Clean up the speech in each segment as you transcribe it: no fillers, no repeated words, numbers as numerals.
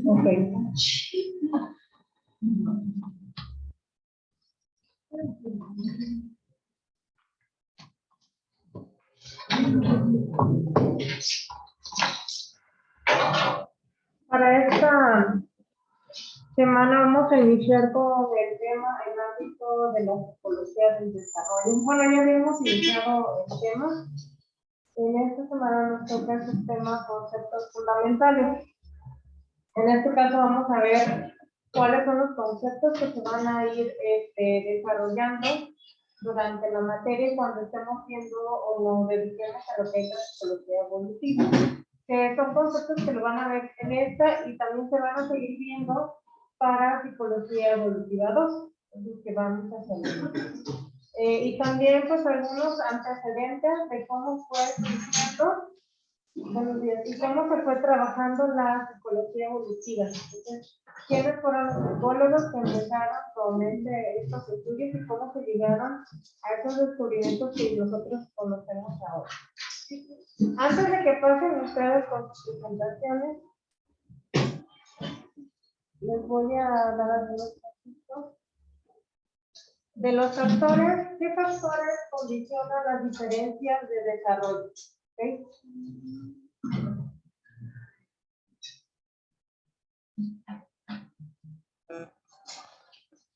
Okay. Para esta semana vamos a iniciar con el tema en ámbito de la psicología del desarrollo. Bueno, ya habíamos iniciado el tema. En esta semana nos toca el tema conceptos fundamentales. En este caso vamos a ver cuáles son los conceptos que se van a ir desarrollando durante la materia cuando estemos viendo o nos dediquemos a lo que es la psicología evolutiva. Son conceptos que lo van a ver en esta y también se van a seguir viendo para psicología evolutiva 2, es que vamos a hacer. Y también pues algunos antecedentes de cómo fue surgiendo, buenos días, y cómo se fue trabajando la psicología evolutiva. Entonces, ¿quiénes fueron los psicólogos que empezaron con estos estudios y cómo se llegaron a esos descubrimientos que nosotros conocemos ahora? Antes de que pasen ustedes con sus presentaciones, les voy a dar algunos ejemplos de los factores. ¿Qué factores condicionan las diferencias de desarrollo? ¿Okay?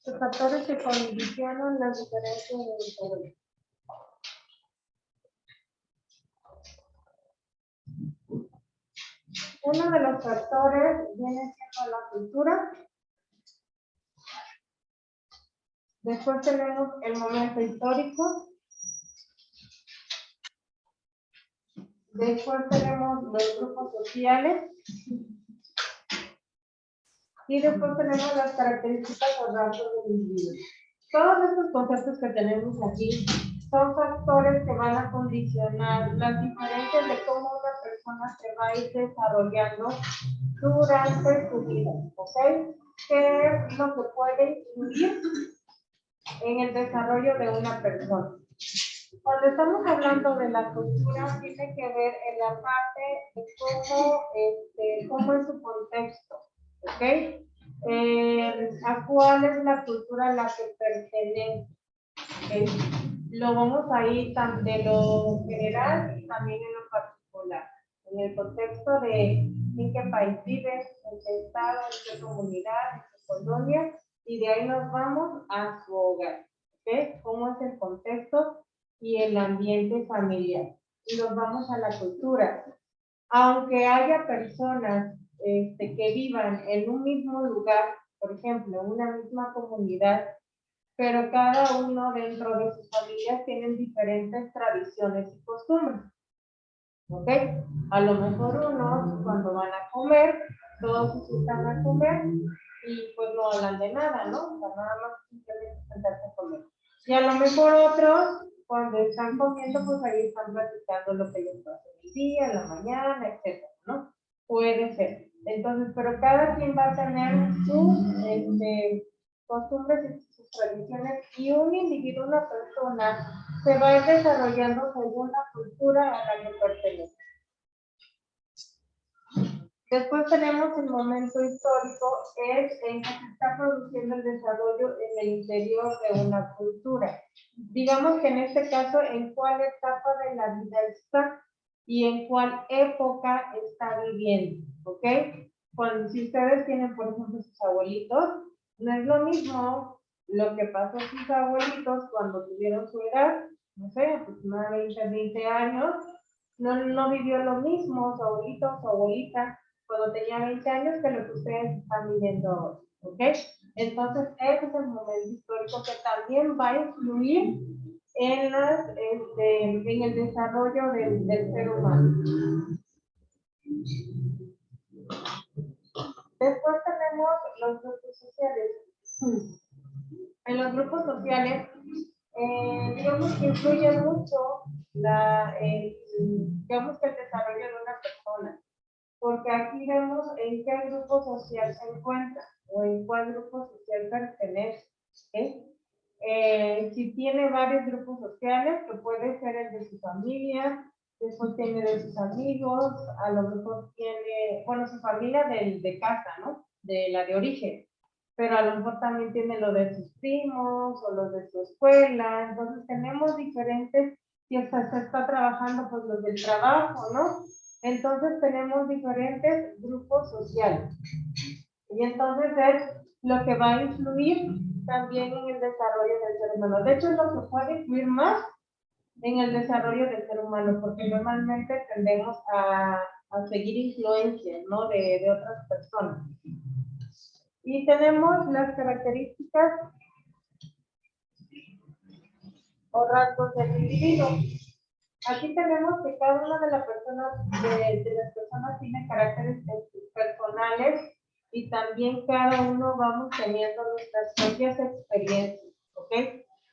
Los factores que condicionan las diferencias de desarrollo. Uno de los factores viene siendo la cultura. Después tenemos el momento histórico. Después tenemos los grupos sociales. Y después tenemos las características o rasgos del individuo. Todos estos conceptos que tenemos aquí son factores que van a condicionar las diferencias de cómo una persona se va a ir desarrollando durante su vida, ¿ok? ¿Qué es lo que puede influir en el desarrollo de una persona? Cuando estamos hablando de la cultura, tiene que ver en la parte de cómo es su contexto, ¿ok? ¿A cuál es la cultura a la que pertenece? ¿Okay? Lo vamos a ir tanto de lo general y también en lo particular. En el contexto de en qué país vives, en qué estado, en qué comunidad, en qué colonia, y de ahí nos vamos a su hogar. ¿Okay? ¿Cómo es el contexto y el ambiente familiar? Y nos vamos a la cultura. Aunque haya personas que vivan en un mismo lugar, por ejemplo, en una misma comunidad, pero cada uno dentro de sus familias tienen diferentes tradiciones y costumbres. ¿Ok? A lo mejor unos cuando van a comer, todos se sientan a comer y pues no hablan de nada, ¿no? O sea, nada más simplemente sentarse a comer. Y a lo mejor otros, cuando están comiendo, pues ahí están platicando lo que les pasa el día, la mañana, etcétera, ¿no? Puede ser. Entonces, pero cada quien va a tener sus costumbres y sus tradiciones, y un individuo, una persona, se va a ir desarrollando según la cultura a la que pertenece. Después tenemos el momento histórico, es en que se está produciendo el desarrollo en el interior de una cultura. Digamos que en este caso, en cuál etapa de la vida está y en cuál época está viviendo, ¿ok? Cuando, si ustedes tienen, por ejemplo, sus abuelitos, no es lo mismo lo que pasó a sus abuelitos cuando tuvieron su edad, no sé, aproximadamente 20 años, no vivió lo mismo su abuelito o su abuelita cuando tenía 20 años que lo que ustedes están viviendo ahora, ¿ok? Entonces, ese es el momento histórico que también va a influir en, en el desarrollo del ser humano. Después tenemos los grupos sociales. En los grupos sociales, digamos que influye mucho digamos que el desarrollo de una persona, porque aquí vemos en qué grupo social se encuentra o en cuál grupo social pertenece. ¿Sí? Si tiene varios grupos sociales, que puede ser el de su familia, después tiene de sus amigos, a lo mejor tiene, bueno, su familia de casa, ¿no? De la de origen, pero a lo mejor también tiene lo de sus primos o los de su escuela, entonces tenemos diferentes, si hasta se está trabajando, pues los del trabajo, ¿no? Entonces tenemos diferentes grupos sociales. Y entonces es lo que va a influir también en el desarrollo del ser humano. De hecho, es lo que puede influir más en el desarrollo del ser humano, porque normalmente tendemos a seguir influencias, ¿no? De otras personas. Y tenemos las características o rasgos del individuo. Aquí tenemos que cada una de las personas tiene caracteres personales y también cada uno vamos teniendo nuestras propias experiencias, ¿ok?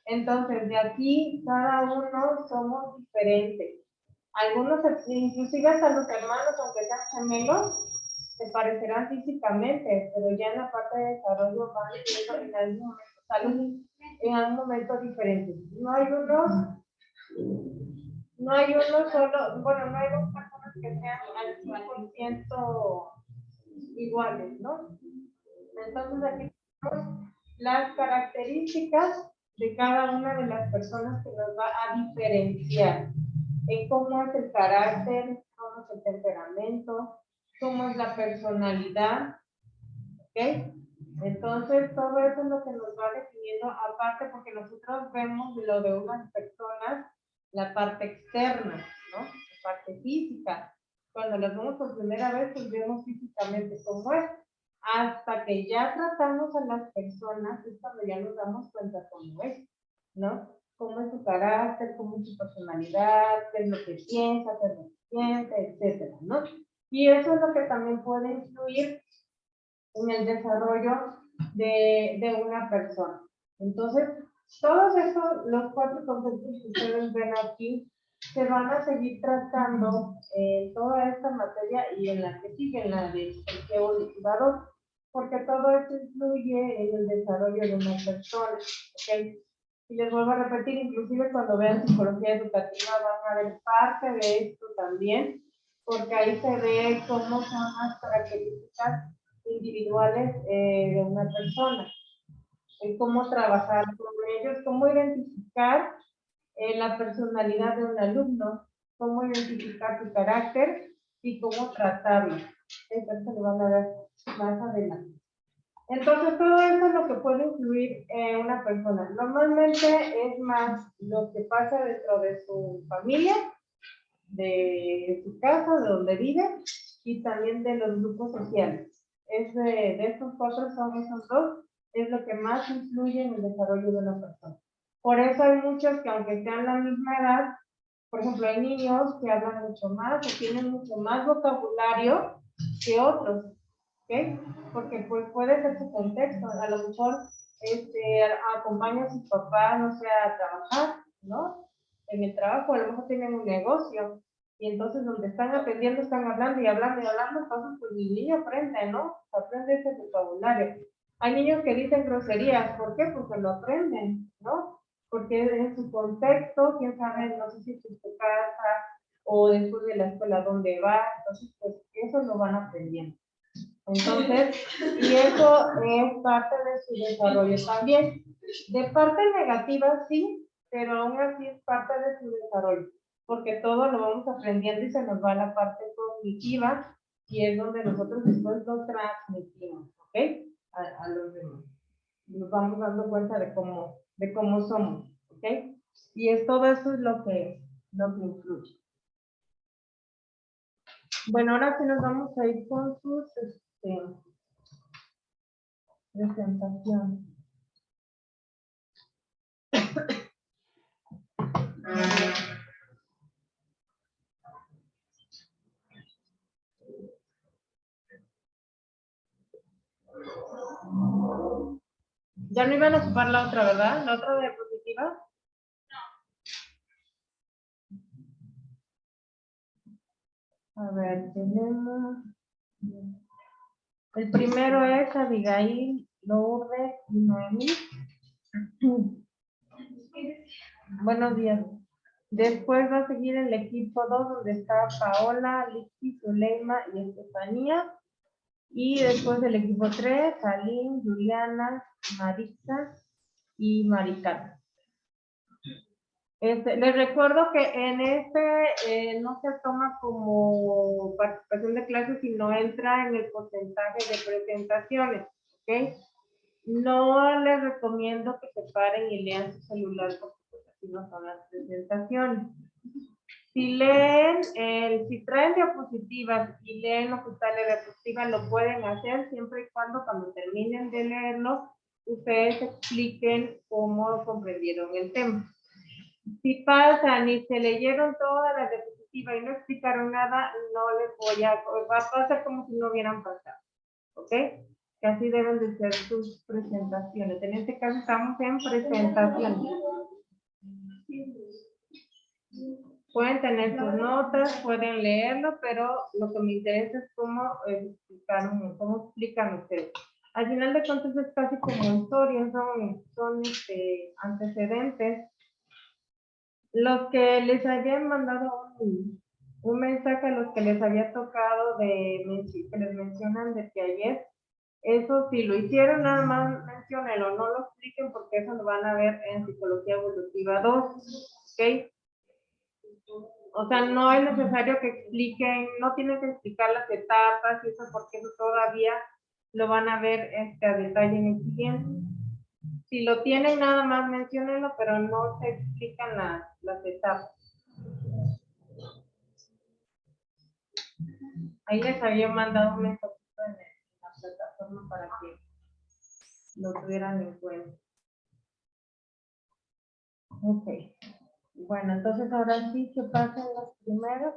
Entonces, de aquí cada uno somos diferentes. Algunos, inclusive hasta los hermanos, aunque sean gemelos, se parecerán físicamente, pero ya en la parte de desarrollo van siendo en algún momento diferentes. No hay uno solo, bueno, no hay dos personas que sean al 100% iguales, ¿no? Entonces aquí tenemos las características de cada una de las personas que nos va a diferenciar en cómo es el carácter, cómo es el temperamento, cómo es la personalidad, ¿ok? Entonces todo eso es lo que nos va definiendo, aparte porque nosotros vemos lo de unas personas, la parte externa, ¿no? La parte física. Cuando las vemos por primera vez, pues vemos físicamente cómo es. Hasta que ya tratamos a las personas, es cuando ya nos damos cuenta cómo es, ¿no? Cómo es su carácter, cómo es su personalidad, qué es lo que piensa, qué es lo que siente, etcétera, ¿no? Y eso es lo que también puede influir en el desarrollo de una persona. Entonces, todos estos, los 4 conceptos que ustedes ven aquí, se van a seguir tratando en toda esta materia y en la que sigue, en la de geocultivador, porque todo esto influye en el desarrollo de una persona, ¿ok? Y les vuelvo a repetir, inclusive cuando vean psicología educativa van a ver parte de esto también, porque ahí se ve cómo son las características individuales de una persona, en cómo trabajar con ellos, cómo identificar la personalidad de un alumno, cómo identificar su carácter y cómo tratarlo. Eso se lo van a ver más adelante. Entonces, todo eso es lo que puede influir en una persona. Normalmente es más lo que pasa dentro de su familia, de su casa, de donde vive, y también de los grupos sociales. Es de estos 4 son esos 2, es lo que más influye en el desarrollo de una persona. Por eso hay muchos que aunque sean la misma edad, por ejemplo, hay niños que hablan mucho más o tienen mucho más vocabulario que otros, ¿ok? Porque pues puede ser su contexto, a lo mejor acompaña a sus papás, no sé, a trabajar, ¿no? En el trabajo a lo mejor tienen un negocio y entonces donde están atendiendo están hablando y hablando y hablando, entonces pues el niño aprende, ¿no? Aprende ese vocabulario. Hay niños que dicen groserías, ¿por qué? Porque lo aprenden, ¿no? Porque en su contexto, quién sabe, no sé si es en su casa o después de la escuela donde va, entonces pues eso lo van aprendiendo. Entonces, y eso es parte de su desarrollo también. De parte negativa, sí, pero aún así es parte de su desarrollo, porque todo lo vamos aprendiendo y se nos va a la parte cognitiva y es donde nosotros después lo transmitimos, ¿ok? A los demás. Nos vamos dando cuenta de cómo somos, ¿ok? Y es todo eso es lo que influye. Bueno, ahora sí nos vamos a ir con sus presentación. Ya no iban a ocupar la otra, ¿verdad? La otra diapositiva. A ver, tenemos. El primero es Abigail, Lourdes y Noemí. Buenos días. Después va a seguir el equipo 2, donde está Paola, Lixi, Zuleima y Estefanía. Y después el equipo 3, Aline, Juliana, Maritza y Maricana. Les recuerdo que en no se toma como participación de clases, sino entra en el porcentaje de presentaciones, ¿ok? No les recomiendo que se paren y lean su celular porque así no son las presentaciones. Si leen, si traen diapositivas y leen lo que está en la diapositiva, lo pueden hacer siempre y cuando terminen de leerlo, ustedes expliquen cómo comprendieron el tema. Si pasan y se leyeron toda la diapositiva y no explicaron nada, no les va a pasar como si no hubieran pasado, ¿ok? Que así deben de ser sus presentaciones. En este caso estamos en presentación. Pueden tener sus notas, pueden leerlo, pero lo que me interesa es cómo explican ustedes. Al final de cuentas es casi como historias, son antecedentes. Los que les habían mandado un mensaje, a los que les había tocado que les mencionan desde ayer, eso si lo hicieron, nada más menciónenlo, no lo expliquen porque eso lo van a ver en Psicología Evolutiva 2, ¿ok? O sea, no es necesario que expliquen, no tienen que explicar las etapas y eso porque eso todavía lo van a ver a detalle en el siguiente. Si lo tienen, nada más menciónenlo, pero no se explican las etapas. Ahí les había mandado un mensajito en la plataforma para que lo tuvieran en cuenta. Ok. Bueno, entonces ahora sí que pasen los primeros.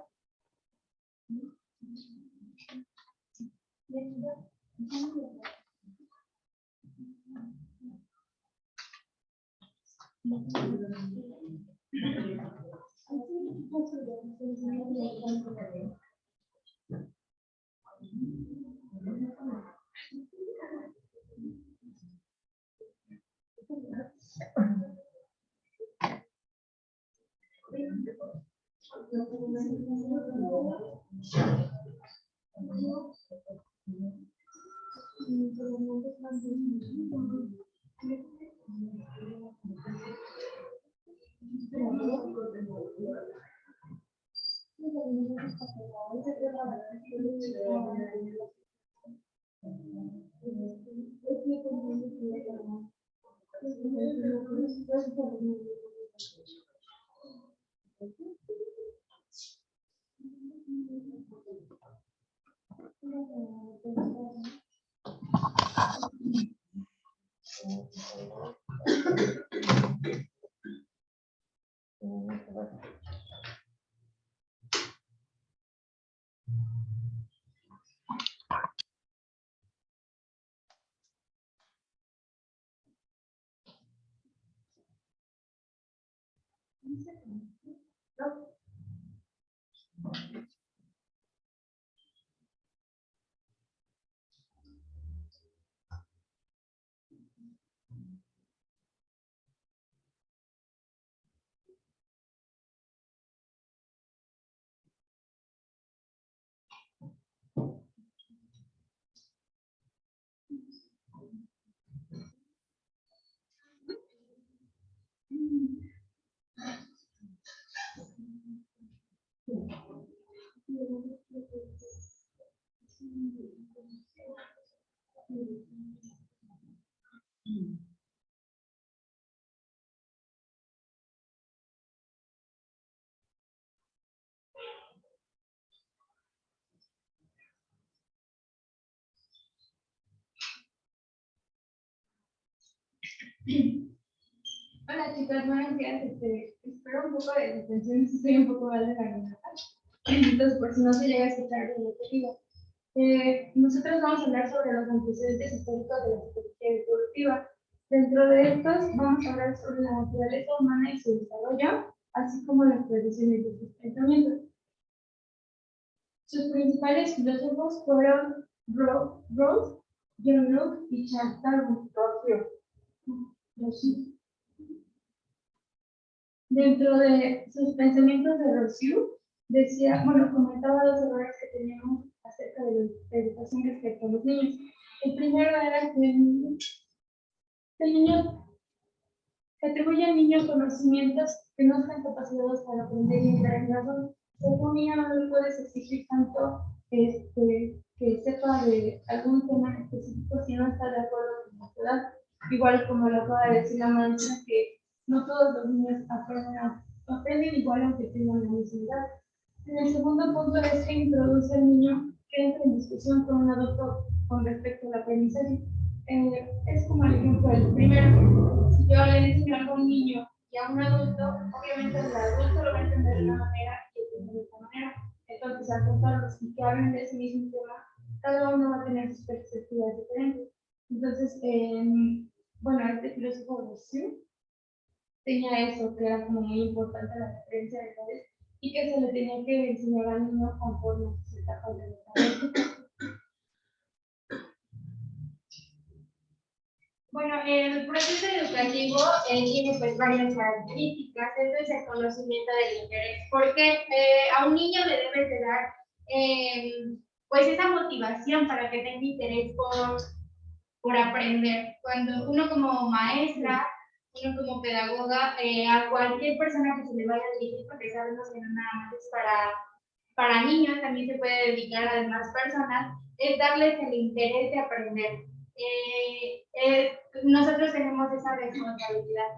Hola chicos, buenos días. Espero un poco de atención, si estoy un poco mal de la garganta. Entonces, por si no se llega a escuchar lo que digo. Nosotros vamos a hablar sobre los antecedentes históricos de la psicología evolutiva. Dentro de estos, vamos a hablar sobre la naturaleza humana y su desarrollo, así como las tradiciones de sus pensamientos. Sus principales filósofos fueron Rawls, John Locke y Charles Darwin. Dentro de sus pensamientos de Rousseau, decía, bueno, comentaba los errores que teníamos acerca de la educación respecto a los niños. El primero era que el niño que atribuye al niño conocimientos que no están capacitados para aprender y entrar en razón. Según niño no le puedes exigir tanto que sepa de algún tema específico si no está de acuerdo con la edad. Igual como lo acaba de decir la maestra, que no todos los niños aprenden igual aunque tengan la misma edad. El segundo punto es que introduce al niño que entra en discusión con un adulto con respecto al aprendizaje. Es como el ejemplo del primero. Si yo le enseño algo a un niño y a un adulto, obviamente el adulto lo va a entender de una manera y el niño de otra manera. Entonces, al juntarlos y que hablen de ese mismo tema, cada uno va a tener sus perspectivas diferentes. Entonces, bueno, este filósofo Rousseau tenía eso, que era como muy importante la diferencia de edades y que se le tenía que enseñar al niño conforme su etapa de desarrollo. Bueno, el proceso educativo tiene pues varias características. Esto es el conocimiento del interés, porque a un niño le debes de dar pues esa motivación para que tenga interés por aprender. Cuando uno como maestra, uno como pedagoga, a cualquier persona que se le vaya a dirigir, porque sabemos que no nada más es para niños, también se puede dedicar a demás personas, es darles el interés de aprender. Nosotros tenemos esa responsabilidad.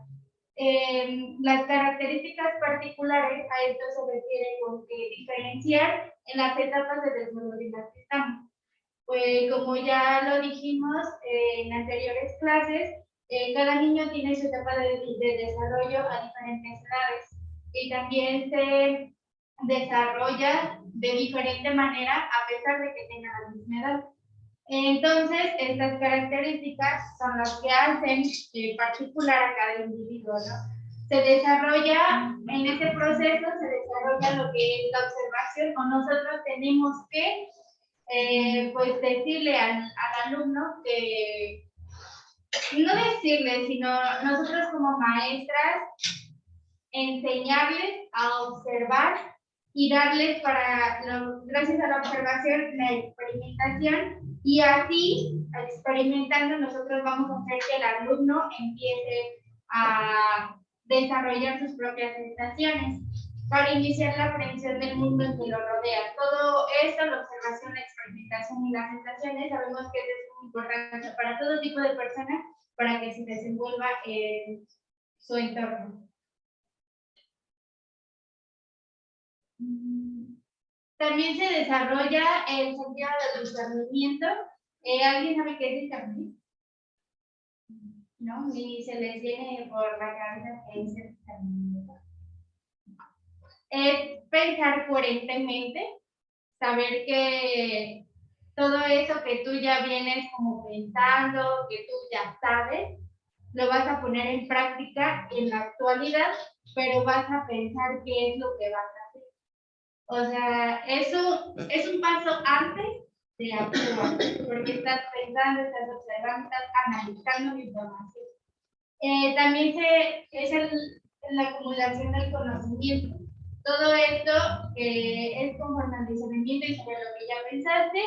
Las características particulares a esto se refiere con que diferenciar en las etapas de desarrollo en las que estamos. Pues como ya lo dijimos en anteriores clases, cada niño tiene su etapa de desarrollo a diferentes edades y también se desarrolla de diferente manera a pesar de que tenga la misma edad. Entonces, estas características son las que hacen particular a cada individuo, ¿no? Se desarrolla, en ese proceso se desarrolla lo que es la observación, o nosotros tenemos que pues decirle al alumno que, no decirle, sino nosotros como maestras, enseñarles a observar y darles gracias a la observación, la experimentación, y así, experimentando, nosotros vamos a hacer que el alumno empiece a desarrollar sus propias sensaciones para iniciar la aprehensión del mundo en que lo rodea. Todo esto, la observación, la experimentación y las sensaciones, sabemos que es muy importante para todo tipo de personas para que se desenvuelva en su entorno. También se desarrolla el sentido del discernimiento. ¿Alguien sabe qué es discernimiento? ¿No? Ni se les viene por la cabeza que es el discernimiento. Es pensar coherentemente, saber que todo eso que tú ya vienes como pensando, que tú ya sabes, lo vas a poner en práctica en la actualidad, pero vas a pensar qué es lo que vas a hacer. O sea, eso es un paso antes de actuar, porque estás pensando, estás observando, estás analizando la información. También es la acumulación del conocimiento. Todo esto que es conforme al discernimiento y sobre lo que ya pensaste,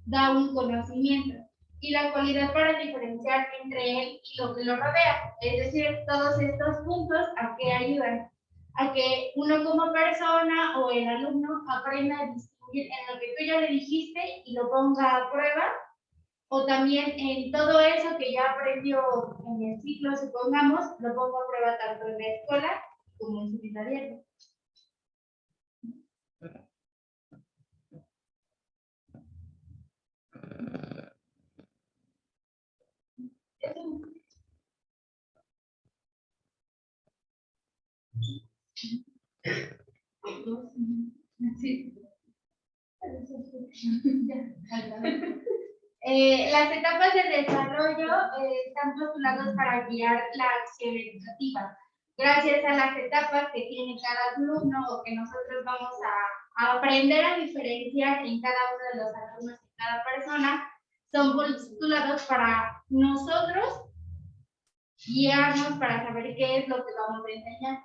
da un conocimiento. Y la cualidad para diferenciar entre él y lo que lo rodea. Es decir, todos estos puntos a qué ayudan. A que uno como persona o el alumno aprenda a distinguir en lo que tú ya le dijiste y lo ponga a prueba, o también en todo eso que ya aprendió en el ciclo, supongamos, lo pongo a prueba tanto en la escuela como en su vida diaria. Sí. Las etapas de desarrollo están postuladas para guiar la acción educativa. Gracias a las etapas que tiene cada alumno o que nosotros vamos a aprender a diferenciar en cada uno de los alumnos y cada persona, son postulados para nosotros guiarnos para saber qué es lo que vamos a enseñar.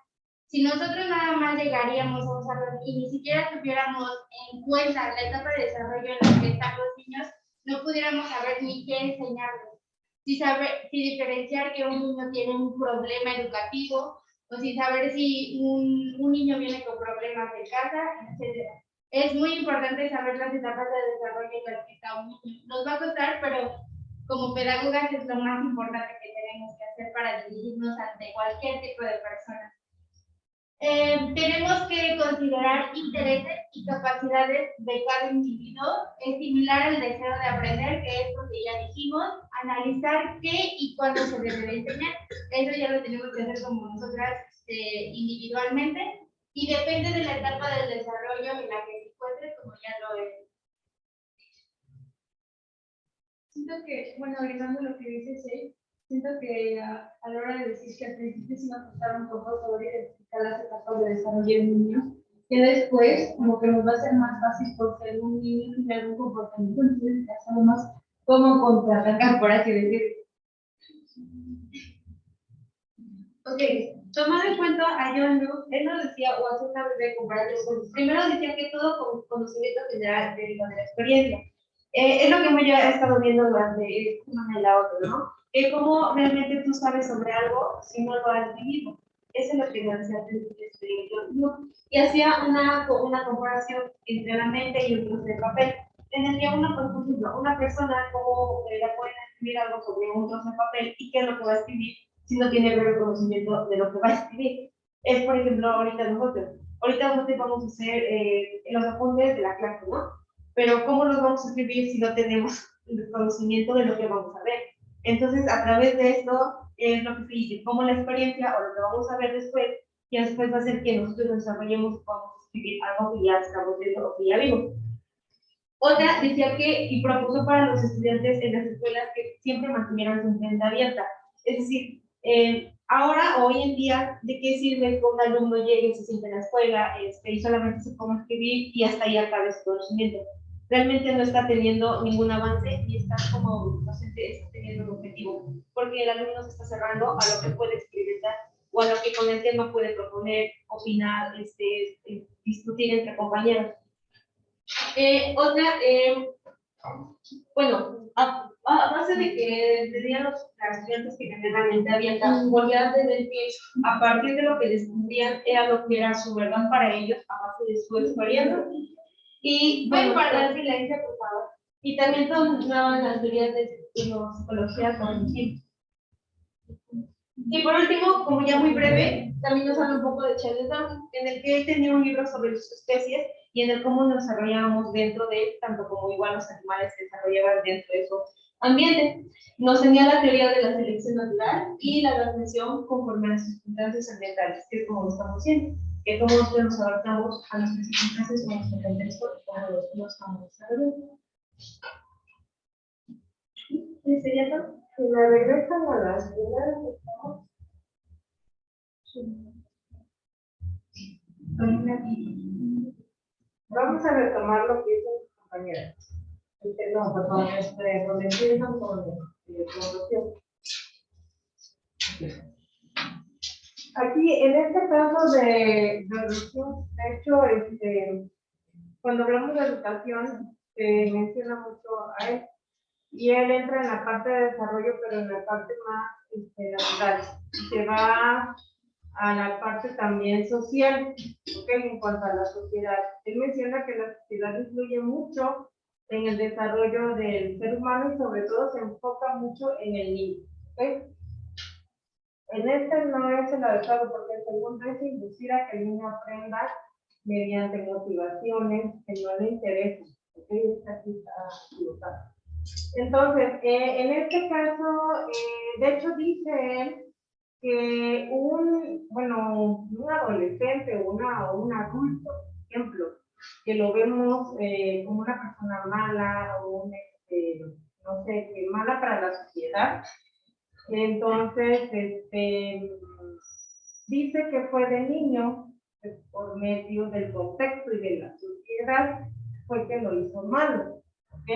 Si nosotros nada más llegaríamos a un salón y ni siquiera tuviéramos en cuenta la etapa de desarrollo en la que están los niños, no pudiéramos saber ni qué enseñarles. Si diferenciar que un niño tiene un problema educativo, o sin saber si un niño viene con problemas de casa, etc. Es muy importante saber las etapas de desarrollo en las que está un niño. Nos va a costar, pero como pedagogas es lo más importante que tenemos que hacer para dirigirnos ante cualquier tipo de persona. Tenemos que considerar intereses y capacidades de cada individuo, similar al deseo de aprender, que es lo que ya dijimos, analizar qué y cuándo se debe de enseñar. Eso ya lo tenemos que hacer como nosotras individualmente, y depende de la etapa del desarrollo en la que se encuentre, como ya lo he. Siento que, bueno, agregando lo que dice Shea, siento que a la hora de decir que al principio sí nos costaba un poco sobre identificar las etapas de desarrollo de niños, que después como que nos va a ser más fácil porque algún niño tiene algún comportamiento, entonces ya sabemos cómo contraatacar, por así decirlo. Ok, tomando en cuenta a John Luke, él nos decía, o hace una breve comparación, primero decía que todo conocimiento general deriva de la experiencia. Es lo que hemos ya estado viendo durante una y la otra, ¿no? Cómo realmente tú sabes sobre algo si no lo has vivido. Eso es lo que nos decía John Luke. Y hacía una comparación entre la mente y un trozo de papel. En el que uno, por ejemplo, una persona, cómo la puede escribir algo sobre un trozo de papel y qué es lo que va a escribir si no tiene breve conocimiento de lo que va a escribir. Es, por ejemplo, ahorita nosotros vamos a hacer los apuntes de la clase, ¿no? Pero ¿cómo los vamos a escribir si no tenemos el conocimiento de lo que vamos a ver? Entonces, a través de esto es lo que se dice, como la experiencia o lo que vamos a ver después, y después va a ser que nosotros nos desarrollemos, vamos a escribir algo que ya estamos viendo o que ya vimos. Otra decía que, y propuso para los estudiantes en las escuelas que siempre mantuvieran su mente abierta. Es decir, ahora, hoy en día, ¿de qué sirve que un alumno llegue y se siente en la escuela y solamente se ponga a escribir y hasta ahí acabe su conocimiento? Realmente no está teniendo ningún avance y está como docente está teniendo un objetivo, porque el alumno se está cerrando a lo que puede experimentar o a lo que con el tema puede proponer, opinar, discutir entre compañeros. Bueno, a base de que tenían los estudiantes que tenían la mente abierta, volvían a tener que, a partir de lo que descubrían, era lo que era su verdad para ellos, a base de su experiencia. Y bueno, guardar silencio, por favor. Y también tomaban las teorías de psicología cognitiva. Y por último, como ya muy breve, también nos habla un poco de Charles Darwin, en el que él tenía un libro sobre sus especies y en el cómo nos desarrollábamos dentro de él, tanto como igual los animales se desarrollaban dentro de su ambiente. Nos tenía la teoría de la selección natural y la adaptación conforme a las circunstancias ambientales, que es como lo estamos haciendo, que como nosotros nos adaptamos a las circunstancias como nuestro contexto, como los estamos desarrollando. ¿Y sería todo? Si me regresan a las primeras, estamos. Vamos a retomar lo que hizo mi compañera. No, perdón, donde empiezan con promoción. Aquí, en este caso de reducción, de hecho, cuando hablamos de educación, se menciona mucho a él. Y él entra en la parte de desarrollo, pero en la parte más natural. Se va a la parte también social, ¿okay? En cuanto a la sociedad. Él menciona que la sociedad influye mucho en el desarrollo del ser humano y sobre todo se enfoca mucho en el niño. ¿Okay? En este no es el adecuado porque el segundo es inducir a que el niño aprenda mediante motivaciones que no le interesan. ¿Okay? Esta aquí está equivocada. Entonces, en este caso, de hecho dice él que un adolescente o un adulto, por ejemplo, que lo vemos como una persona mala o no sé, que mala para la sociedad, entonces dice que fue de niño, pues, por medio del contexto y de la sociedad, fue que lo hizo malo, ¿ok?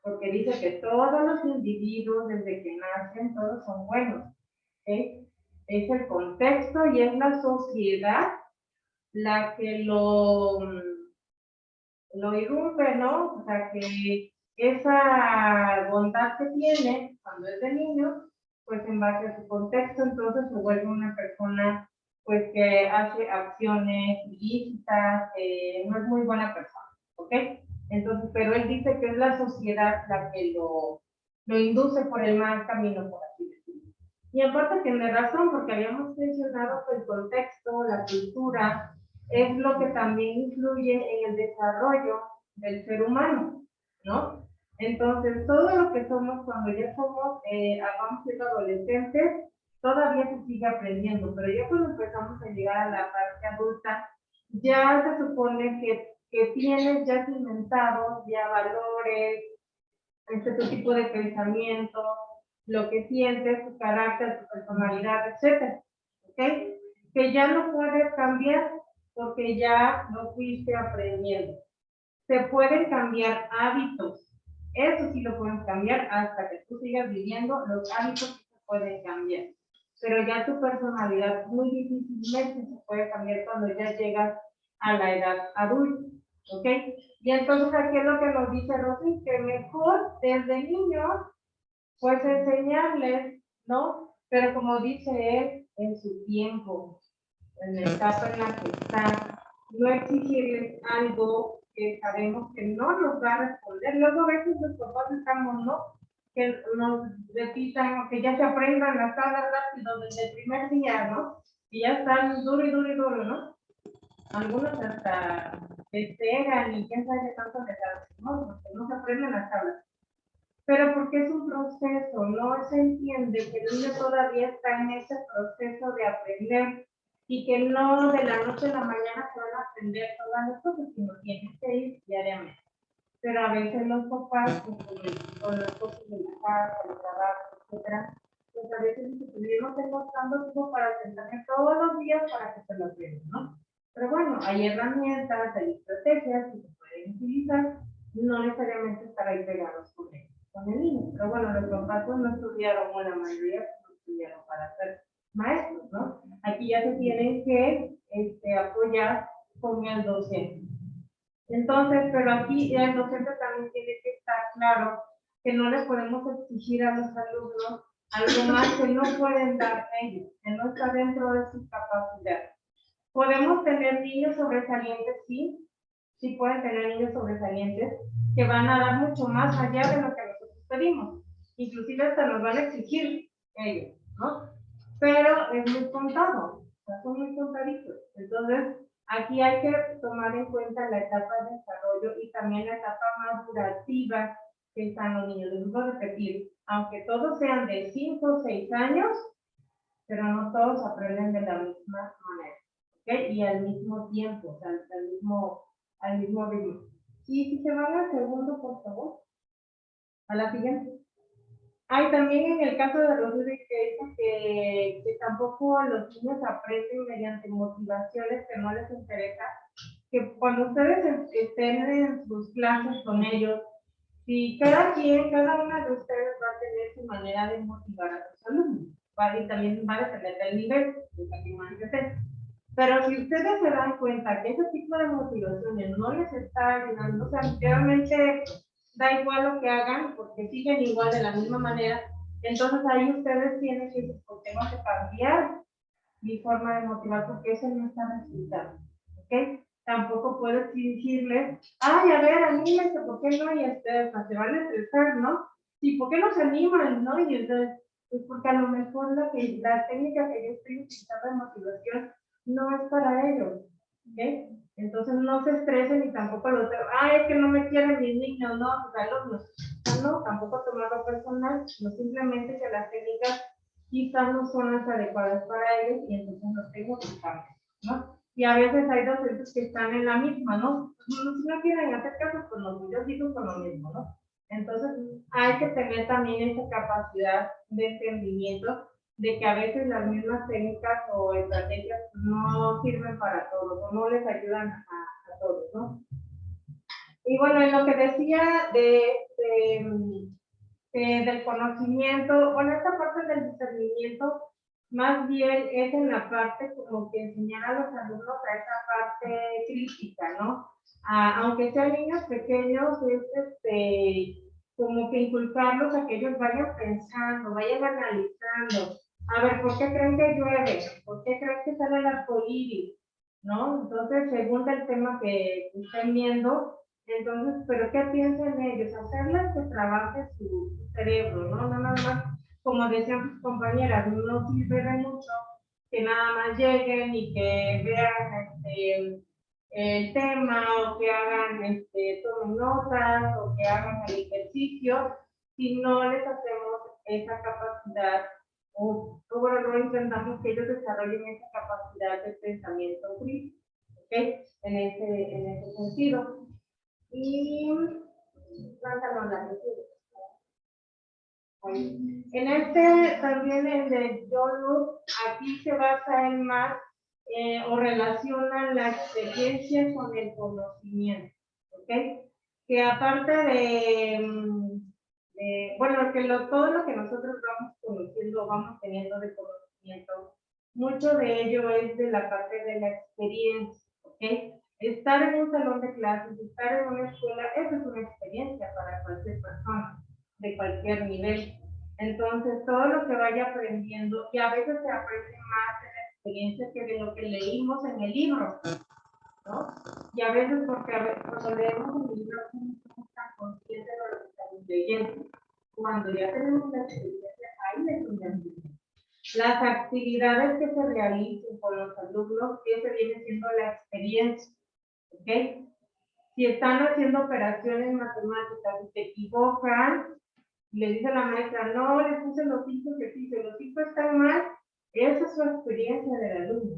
Porque dice que todos los individuos desde que nacen, todos son buenos, ¿ok? Es el contexto y es la sociedad la que lo irrumpe, ¿no? O sea, que esa bondad que tiene cuando es de niño, pues en base a su contexto, entonces se vuelve una persona, pues que hace acciones ilícitas, no es muy buena persona, ¿ok? Entonces, pero él dice que es la sociedad la que lo induce por el mal camino, por así decirlo. Y aparte tiene razón, porque habíamos mencionado que el contexto, la cultura, es lo que también influye en el desarrollo del ser humano, ¿no? Entonces, todo lo que somos cuando ya somos, vamos siendo adolescentes, todavía se sigue aprendiendo, pero ya cuando empezamos a llegar a la parte adulta, ya se supone que tienes ya cimentados ya valores, tu tipo de pensamiento, lo que sientes, tu carácter, tu personalidad, etcétera, ¿ok? Que ya no puedes cambiar porque ya lo fuiste aprendiendo. Se pueden cambiar hábitos, eso sí lo pueden cambiar hasta que tú sigas viviendo, los hábitos sí se pueden cambiar. Pero ya tu personalidad muy difícilmente se puede cambiar cuando ya llegas a la edad adulta, ¿ok? Y entonces aquí es lo que nos dice Rosy, que mejor desde niños, pues enseñarles, ¿no? Pero como dice él, en su tiempo, en la etapa en la que está, no exigirles algo que sabemos que no nos va a responder. Luego a veces los papás estamos, ¿no? Que nos repitan, que ya se aprendan las tablas rápido desde el primer día, ¿no? Y ya están duro y duro y duro, ¿no? Algunos hasta pegan y quién sabe qué tanto les hacen, ¿no? Porque no se aprenden las tablas. Pero porque es un proceso, no se entiende que el niño todavía está en ese proceso de aprender y que no de la noche a la mañana se van a aprender todas las cosas, sino tienen que ir diariamente. Pero a veces los papás, con las cosas de la casa, el trabajo, etcétera, pues a veces yo no tengo tanto tiempo para sentarme todos los días para que se lo aprendan, ¿no? Pero bueno, hay herramientas, hay estrategias que se pueden utilizar, no necesariamente estar ahí pegados con el niño. Pero bueno, los papás no estudiaron, bueno, la mayoría no estudiaron para ser maestros, ¿no? Aquí ya se tienen que apoyar con el docente. Entonces, pero aquí el docente también tiene que estar claro que no les podemos exigir a los alumnos algo más que no pueden dar ellos, que no está dentro de su capacidad. Podemos tener niños sobresalientes, sí, sí pueden tener niños sobresalientes que van a dar mucho más allá de lo que nosotros pedimos. Inclusive hasta nos van a exigir ellos, ¿no? Pero es muy contado, o sea, son muy contaditos. Entonces, aquí hay que tomar en cuenta la etapa de desarrollo y también la etapa madurativa que están los niños. Les voy a repetir, aunque todos sean de 5 o 6 años, pero no todos aprenden de la misma manera, ¿ok? Y al mismo tiempo, o sea, al mismo ritmo. Y si se van al segundo, por favor, a la siguiente. Hay también en el caso de Rodríguez que dice que tampoco los niños aprenden mediante motivaciones que no les interesa, que cuando ustedes estén en sus clases con ellos, si cada una de ustedes va a tener su manera de motivar a sus alumnos, ¿vale? Y también va a depender del nivel educativo que estén. Pero si ustedes se dan cuenta que ese tipo de motivaciones no les está ayudando, o sea, realmente da igual lo que hagan, porque siguen igual de la misma manera, entonces ahí ustedes tienen que decir, ¿por qué no se cambiar mi forma de motivar? Porque eso no está resultando, ¿ok? Tampoco puedo exigirles, ay, a ver, anímense, ¿por qué no? Y se van a estresar, ¿no? Sí, ¿por qué no se animan, no? Y entonces, pues porque a lo mejor la técnica que yo estoy utilizando de motivación no es para ellos, ¿ok? Entonces no se estresen y tampoco los, es que no me quieren mis niños, no, tus alumnos. No, tampoco tomarlo personal, no simplemente que las técnicas quizás no son las adecuadas para ellos y entonces no tengo que cambiar, ¿no? Y a veces hay docentes que están en la misma, ¿no? Si no quieren hacer caso, pues los yo sigo con lo mismo, ¿no? Entonces hay que tener también esa capacidad de entendimiento de que a veces las mismas técnicas o estrategias no sirven para todos o no les ayudan a todos, ¿no? Y bueno, en lo que decía del conocimiento, bueno, esta parte del discernimiento más bien es en la parte como que enseñar a los alumnos a esa parte crítica, ¿no? Aunque sean niños pequeños, es como que inculcarlos a que ellos vayan pensando, vayan analizando. A ver, ¿por qué creen que llueve? ¿Por qué creen que sale el arcoíris? ¿No? Entonces, según el tema que estén viendo, entonces, ¿pero qué piensan ellos? Hacerles que trabaje su cerebro, ¿no? No nada más, como decían sus compañeras, no sirve de mucho que nada más lleguen y que vean el tema o que hagan, tomen notas o que hagan el ejercicio, si no les hacemos esa capacidad o bueno, no intentamos que ellos desarrollen esa capacidad de pensamiento crítico, ¿ok? En ese sentido. Y en también el de John, aquí se basa en más o relaciona la experiencia con el conocimiento, ¿ok? Que aparte bueno, que todo lo que nosotros vamos conociendo, vamos teniendo de conocimiento, mucho de ello es de la parte de la experiencia, ¿ok? Estar en un salón de clases, estar en una escuela, eso es una experiencia para cualquier persona, de cualquier nivel. Entonces, todo lo que vaya aprendiendo, y a veces se aprende más de la experiencia que de lo que leímos en el libro, ¿no? Y a veces porque cuando leemos el libro no somos tan conscientes de lo que estamos leyendo. Cuando ya tenemos la experiencia, ahí es donde aprendemos. Las actividades que se realicen con los alumnos, esa viene siendo la experiencia. ¿Ok? Si están haciendo operaciones matemáticas y se equivocan, le dice la maestra, no, le puse los 5 ejercicios, los 5 están mal, esa es su experiencia del alumno.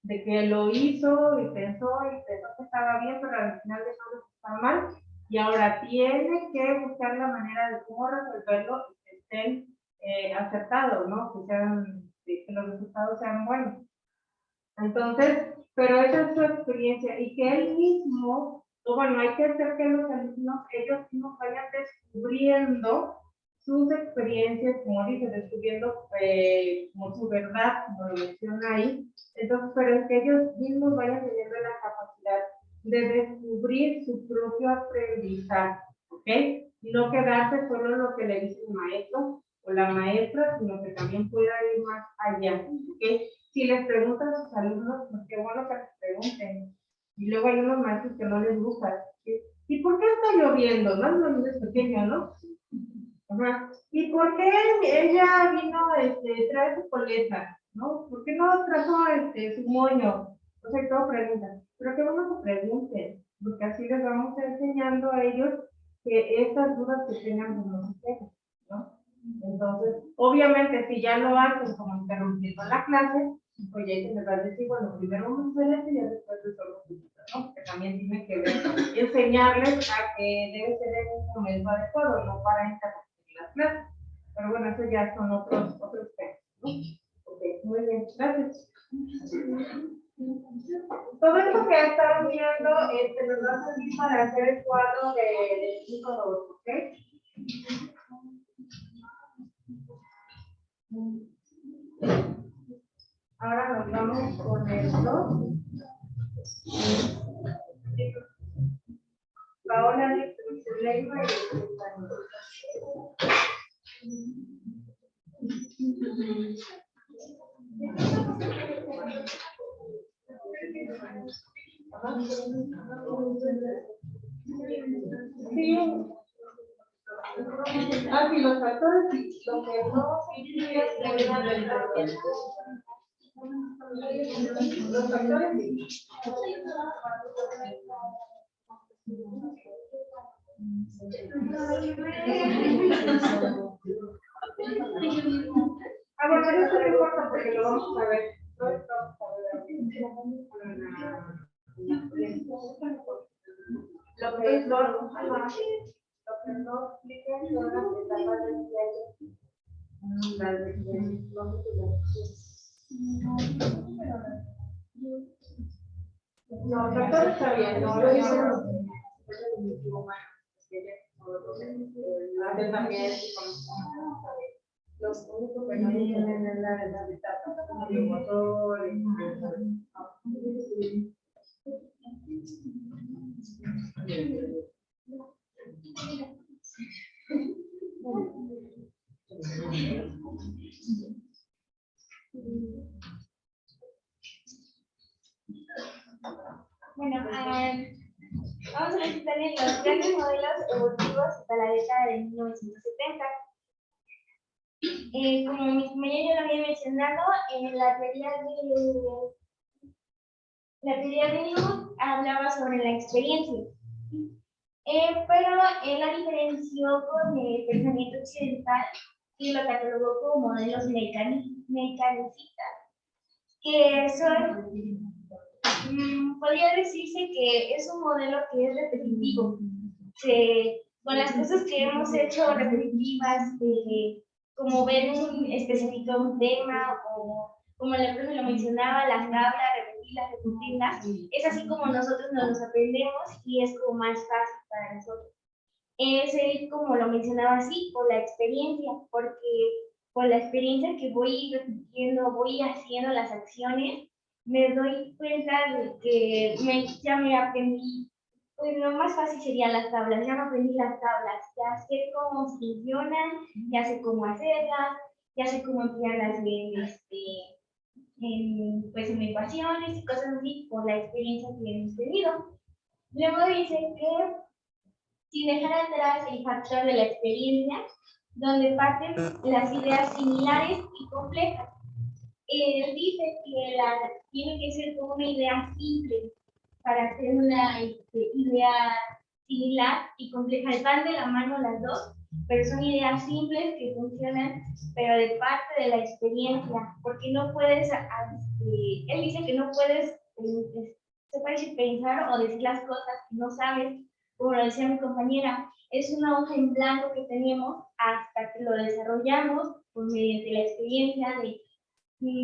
De que lo hizo y pensó que estaba bien, pero al final de todo está mal, y ahora tiene que buscar la manera de cómo resolverlo y que estén acertados, ¿no? Que los resultados sean buenos. Entonces, pero esa es su experiencia y que él mismo, o bueno, hay que hacer que los alumnos, ellos mismos vayan descubriendo sus experiencias, como dice, descubriendo como su verdad, como lo menciona ahí. Entonces, pero es que ellos mismos vayan teniendo la capacidad de descubrir su propio aprendizaje, ¿ok? No quedarse solo en lo que le dice el maestro o la maestra, sino que también pueda ir más allá, ¿ok? Si les preguntan a sus alumnos, pues qué bueno que les pregunten. Y luego hay unos maestros que no les gusta. ¿Y por qué está lloviendo? No es lo niños pequeños, ¿no? Ajá. ¿Y por qué ella vino, trae su coleta? ¿No? ¿Por qué no trajo su moño? O sea, todo preguntan. Pero qué bueno que pregunten, porque así les vamos enseñando a ellos que estas dudas que tengan pues, no se queden, ¿no? Entonces, obviamente, si ya lo hacen como interrumpiendo la clase, pues ya se les va a decir, bueno, primero vamos a hacer esto y ya después resolvemos, ¿no? Que también tiene que ver, enseñarles a que debe ser en un momento adecuado, no para interrumpir las clases. Pero bueno, eso ya son otros temas, ¿no? Ok, muy bien, gracias. Todo esto que están viendo nos va a servir para hacer el cuadro de 5-2, ¿ok? Ahora nos vamos con el 2. Paola dice su lengua y su español. Sí. Ah, sí, los factores, sí. Lo que no sí es los factores, sí. bueno, eso no importa porque lo vamos a ver. No vamos a ver lo que es lo que no explica son las etapas del viaje. No, doctor está bien, no, también los únicos que no tienen la etapa como el motor Bueno, vamos a presentar los grandes modelos evolutivos hasta la década de 1970. Como mi compañero ya lo había mencionado, en la teoría de Newton hablaba sobre la experiencia, pero él la diferenció con el pensamiento occidental y lo catalogó como modelos mecanicistas, que son, podría decirse que es un modelo que es repetitivo, con las cosas que hemos hecho repetitivas, como ver especificar un tema, o como el profe lo mencionaba, las tablas, repetirlas, es así como nosotros nos los aprendemos y es como más fácil para nosotros. Es como lo mencionaba así, por la experiencia, porque por la experiencia que voy repitiendo, voy haciendo las acciones, me doy cuenta de que ya me aprendí. Pues lo más fácil serían las tablas, ya no aprendí las tablas, ya sé cómo funcionan, ya sé cómo hacerlas, ya sé cómo emplearlas en ecuaciones y cosas así por la experiencia que hemos tenido. Luego dice que sin dejar atrás el factor de la experiencia, donde parten las ideas similares y complejas. Él dice que tiene que ser como una idea simple para hacer una idea similar y compleja. Van de la mano las dos, pero son ideas simples que funcionan, pero de parte de la experiencia, porque no puedes, él dice que no puedes, se puede decir, pensar o decir las cosas que no sabes, como lo decía mi compañera, es una hoja en blanco que tenemos hasta que lo desarrollamos pues, mediante la experiencia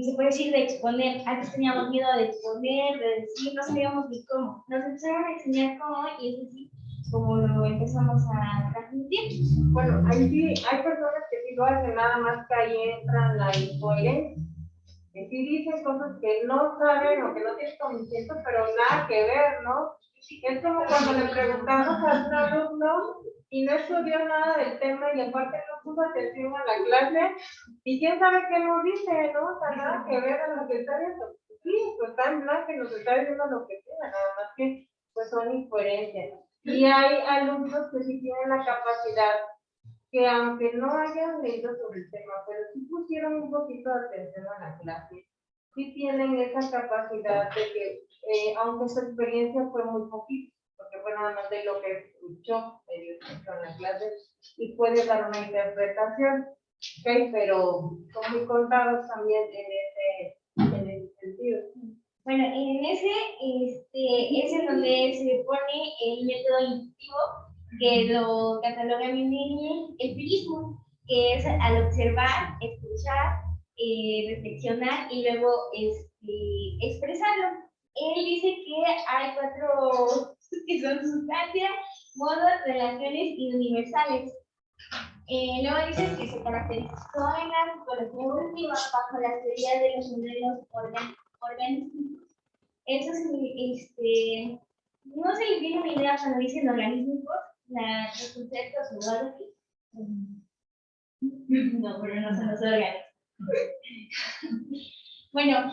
se puede decir de exponer. Antes teníamos miedo de exponer, de decir, no sabíamos ni cómo. Nos empezaron a enseñar cómo y es así como lo empezamos a transmitir. Bueno, ahí sí, hay personas que sí lo hacen, nada más que ahí entran la incoherencia. Que sí dicen cosas que no saben o que no tienen conocimiento, pero nada que ver, ¿no? Es como cuando le preguntamos a un alumno y no estudió nada del tema y aparte no puso atención a la clase y quién sabe qué nos dice, ¿no? O sea, nada que ver a lo que está viendo. Sí, pues está en blanco que nos está diciendo lo que sea, nada más que pues son incoherencias. Y hay alumnos que sí tienen la capacidad que aunque no hayan leído sobre el tema, pero sí pusieron un poquito de atención a la clase, sí tienen esa capacidad de que, aunque su experiencia fue muy poquito, porque fue nada más de lo que escuchó en la clase, y puede dar una interpretación, ¿ok? Pero son muy contados también en ese sentido. Bueno, en ese es en donde se pone el método inductivo, que lo cataloga bien el empirismo, que es al observar, escuchar, reflexionar y luego expresarlo. Él dice que hay 4 que son sustancias, modos, relaciones y universales. Luego dice que se caracterizó en la psicología evolutiva bajo la teoría de los modelos orgánicos. Eso es, no se le viene una idea cuando dicen organismos, los conceptos o algo así. No, pero no son los organismos. Bueno,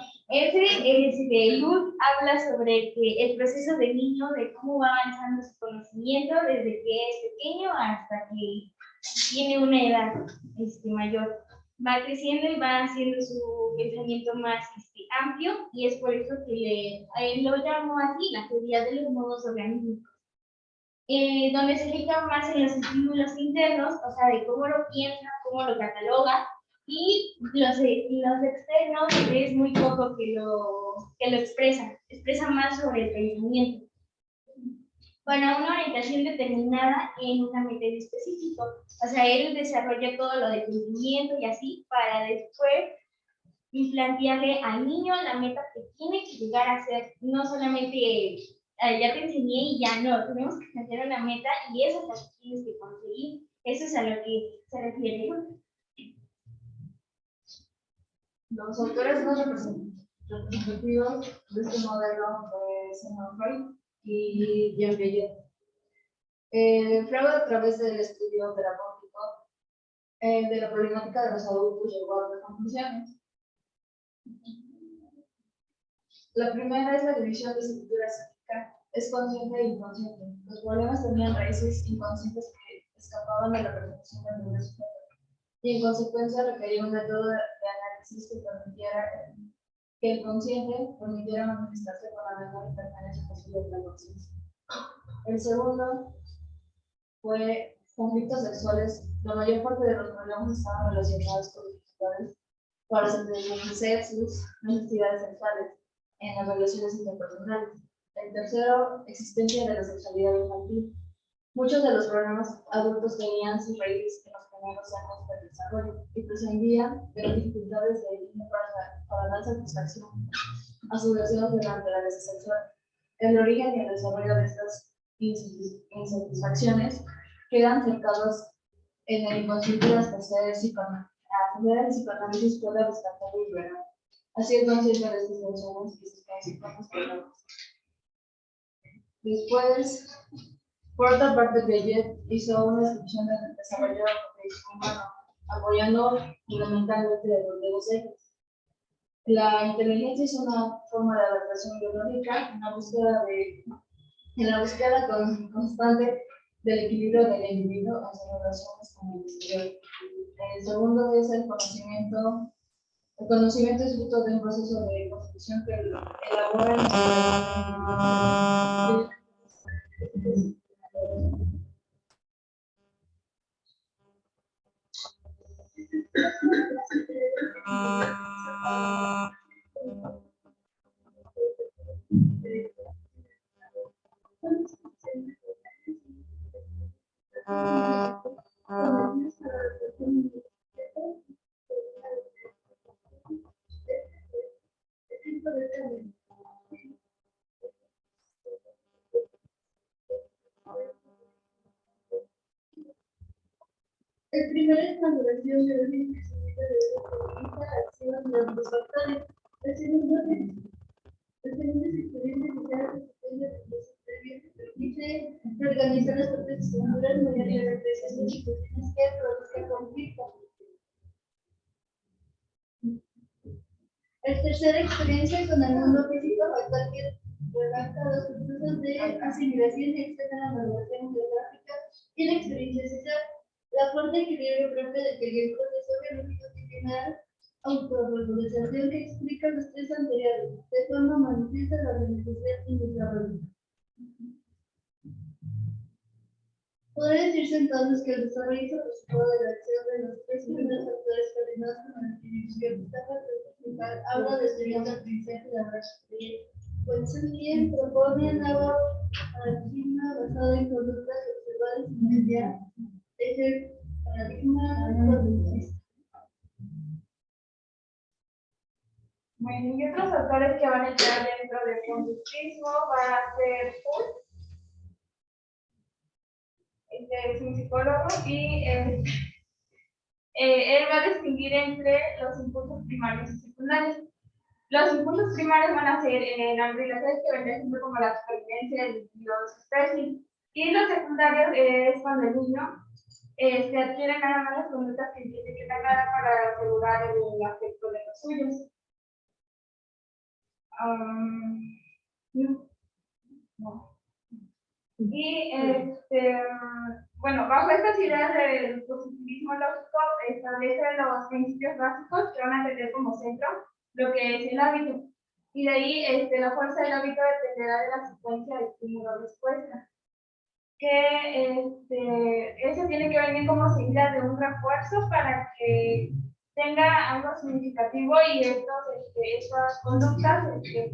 Luz habla sobre el proceso del niño, de cómo va avanzando su conocimiento desde que es pequeño hasta que tiene una edad mayor. Va creciendo y va haciendo su pensamiento más amplio y es por eso que él lo llamó así, la teoría de los modos orgánicos. Donde se fija más en los estímulos internos, o sea, de cómo lo piensa, cómo lo cataloga, Y los externos es muy poco que lo expresa más sobre el pensamiento. Para una orientación determinada en una meta en específico. O sea, él desarrolla todo lo de cumplimiento y así para después plantearle al niño la meta que tiene que llegar a ser, no solamente ya te enseñé y ya no, tenemos que plantear una meta y eso es lo que tienes que conseguir, eso es a lo que se refiere. Los autores más representativos de este modelo son Freud y Jean Piaget. Freud, a través del estudio terapéutico de la problemática de los adultos, llegó a dos conclusiones. La primera es la división de estructura psíquica, es consciente e inconsciente. Los problemas tenían raíces inconscientes que escapaban de la percepción del nivel sujeto y en consecuencia requería un método de análisis que permitiera que el consciente permitiera manifestarse con la menor interferencia posible de la conciencia. El segundo fue conflictos sexuales. La mayor parte de los problemas estaban relacionados con dificultades para satisfacer sus necesidades sexuales en las relaciones interpersonales. El tercero, existencia de la sexualidad infantil. Muchos de los problemas adultos tenían sus raíces en los primeros años del desarrollo y prescindían de las dificultades del niño para dar satisfacción a sus deseos de la naturaleza sexual. El origen y el desarrollo de estas insatisfacciones quedan cercados en el inconsciente de las posibilidades psicoanálisis puede rescatar y liberar. Así es consciente de estas emociones y sus consecuencias problemas. Después, por otra parte, Piaget hizo una descripción del desarrollo humano, apoyando fundamentalmente de los dos ejes. La inteligencia es una forma de adaptación biológica en la búsqueda constante del equilibrio del individuo en sus relaciones con el exterior. El segundo es el conocimiento. El conocimiento es fruto de un proceso de construcción que elabora El primero es la duración de los crecimiento de la acción de los factores. El segundo es experiencia social que permite organizar las propias estructuras mediante la creación de situaciones que produzcan conflicto. El tercero, experiencia con el mundo físico factor que redacta los procesos de asimilación y externa la maduración geográfica y la experiencia social. La fuerte equilibrio propio de que el proceso biológico tiene una autorregulización que explica los tres anteriores, de forma manifiesta la organización y desarrollo. Podría decirse entonces que el desarrollo es el resultado de la acción de los tres primeros factores coordinados con el equilibrio que destaca principal, habla de estudiar el aprendizaje de la brasilera. Pues bien, propone nueva paradigma basado en conductas observadas y mediar ese paradigma conductista. Bueno, y otros autores que van a entrar dentro del conductismo van a ser es un psicólogo y él va a distinguir entre los impulsos primarios y secundarios. Los impulsos primarios van a ser en hambre y la sed, que vendría siendo como la supervivencia del individuo de su especie. Y los secundarios es cuando el niño se adquiere nada más las conductas que tiene que tener para asegurar el afecto de los suyos. No. Y bueno, bajo estas ideas del positivismo lógico establece los principios básicos que van a tener como centro lo que es el hábito. Y de ahí la fuerza del hábito dependerá de la secuencia de estímulo-respuesta. Que eso tiene que venir como seguida de un refuerzo para que tenga algo significativo y estas conductas se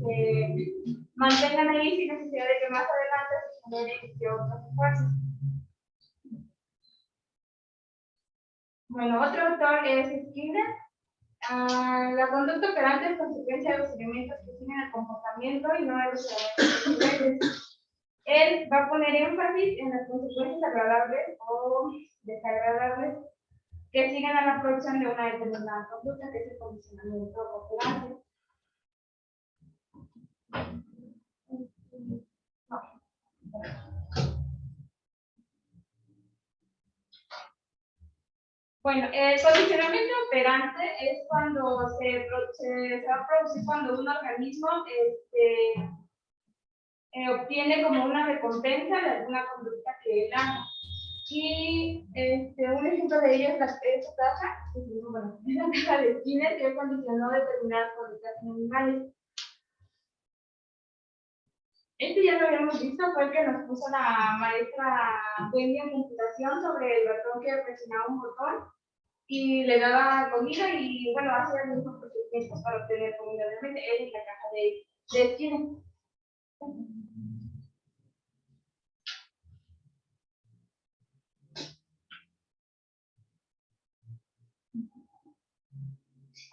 mantengan ahí sin necesidad de que más adelante se generen otros esfuerzos. Bueno, otro autor es Skinner. La conducta operante es consecuencia de los elementos que siguen el comportamiento y no de los elementos. Él va a poner énfasis en las consecuencias agradables o desagradables que siguen a la producción de una determinada conducta, que es el condicionamiento operante. Bueno, el condicionamiento operante es cuando se va a producir cuando un organismo obtiene como una recompensa de alguna conducta que él haga. Y un ejemplo de ello es esta caja, bueno, es la caja de Skinner que condicionó determinadas conductas en animales. Ya lo habíamos visto, fue el que nos puso la maestra Wendy en computación sobre el ratón que presionaba un botón y le daba comida y, bueno, hacía el mismo procedimiento para obtener comida. Obviamente, él es la caja de Skinner.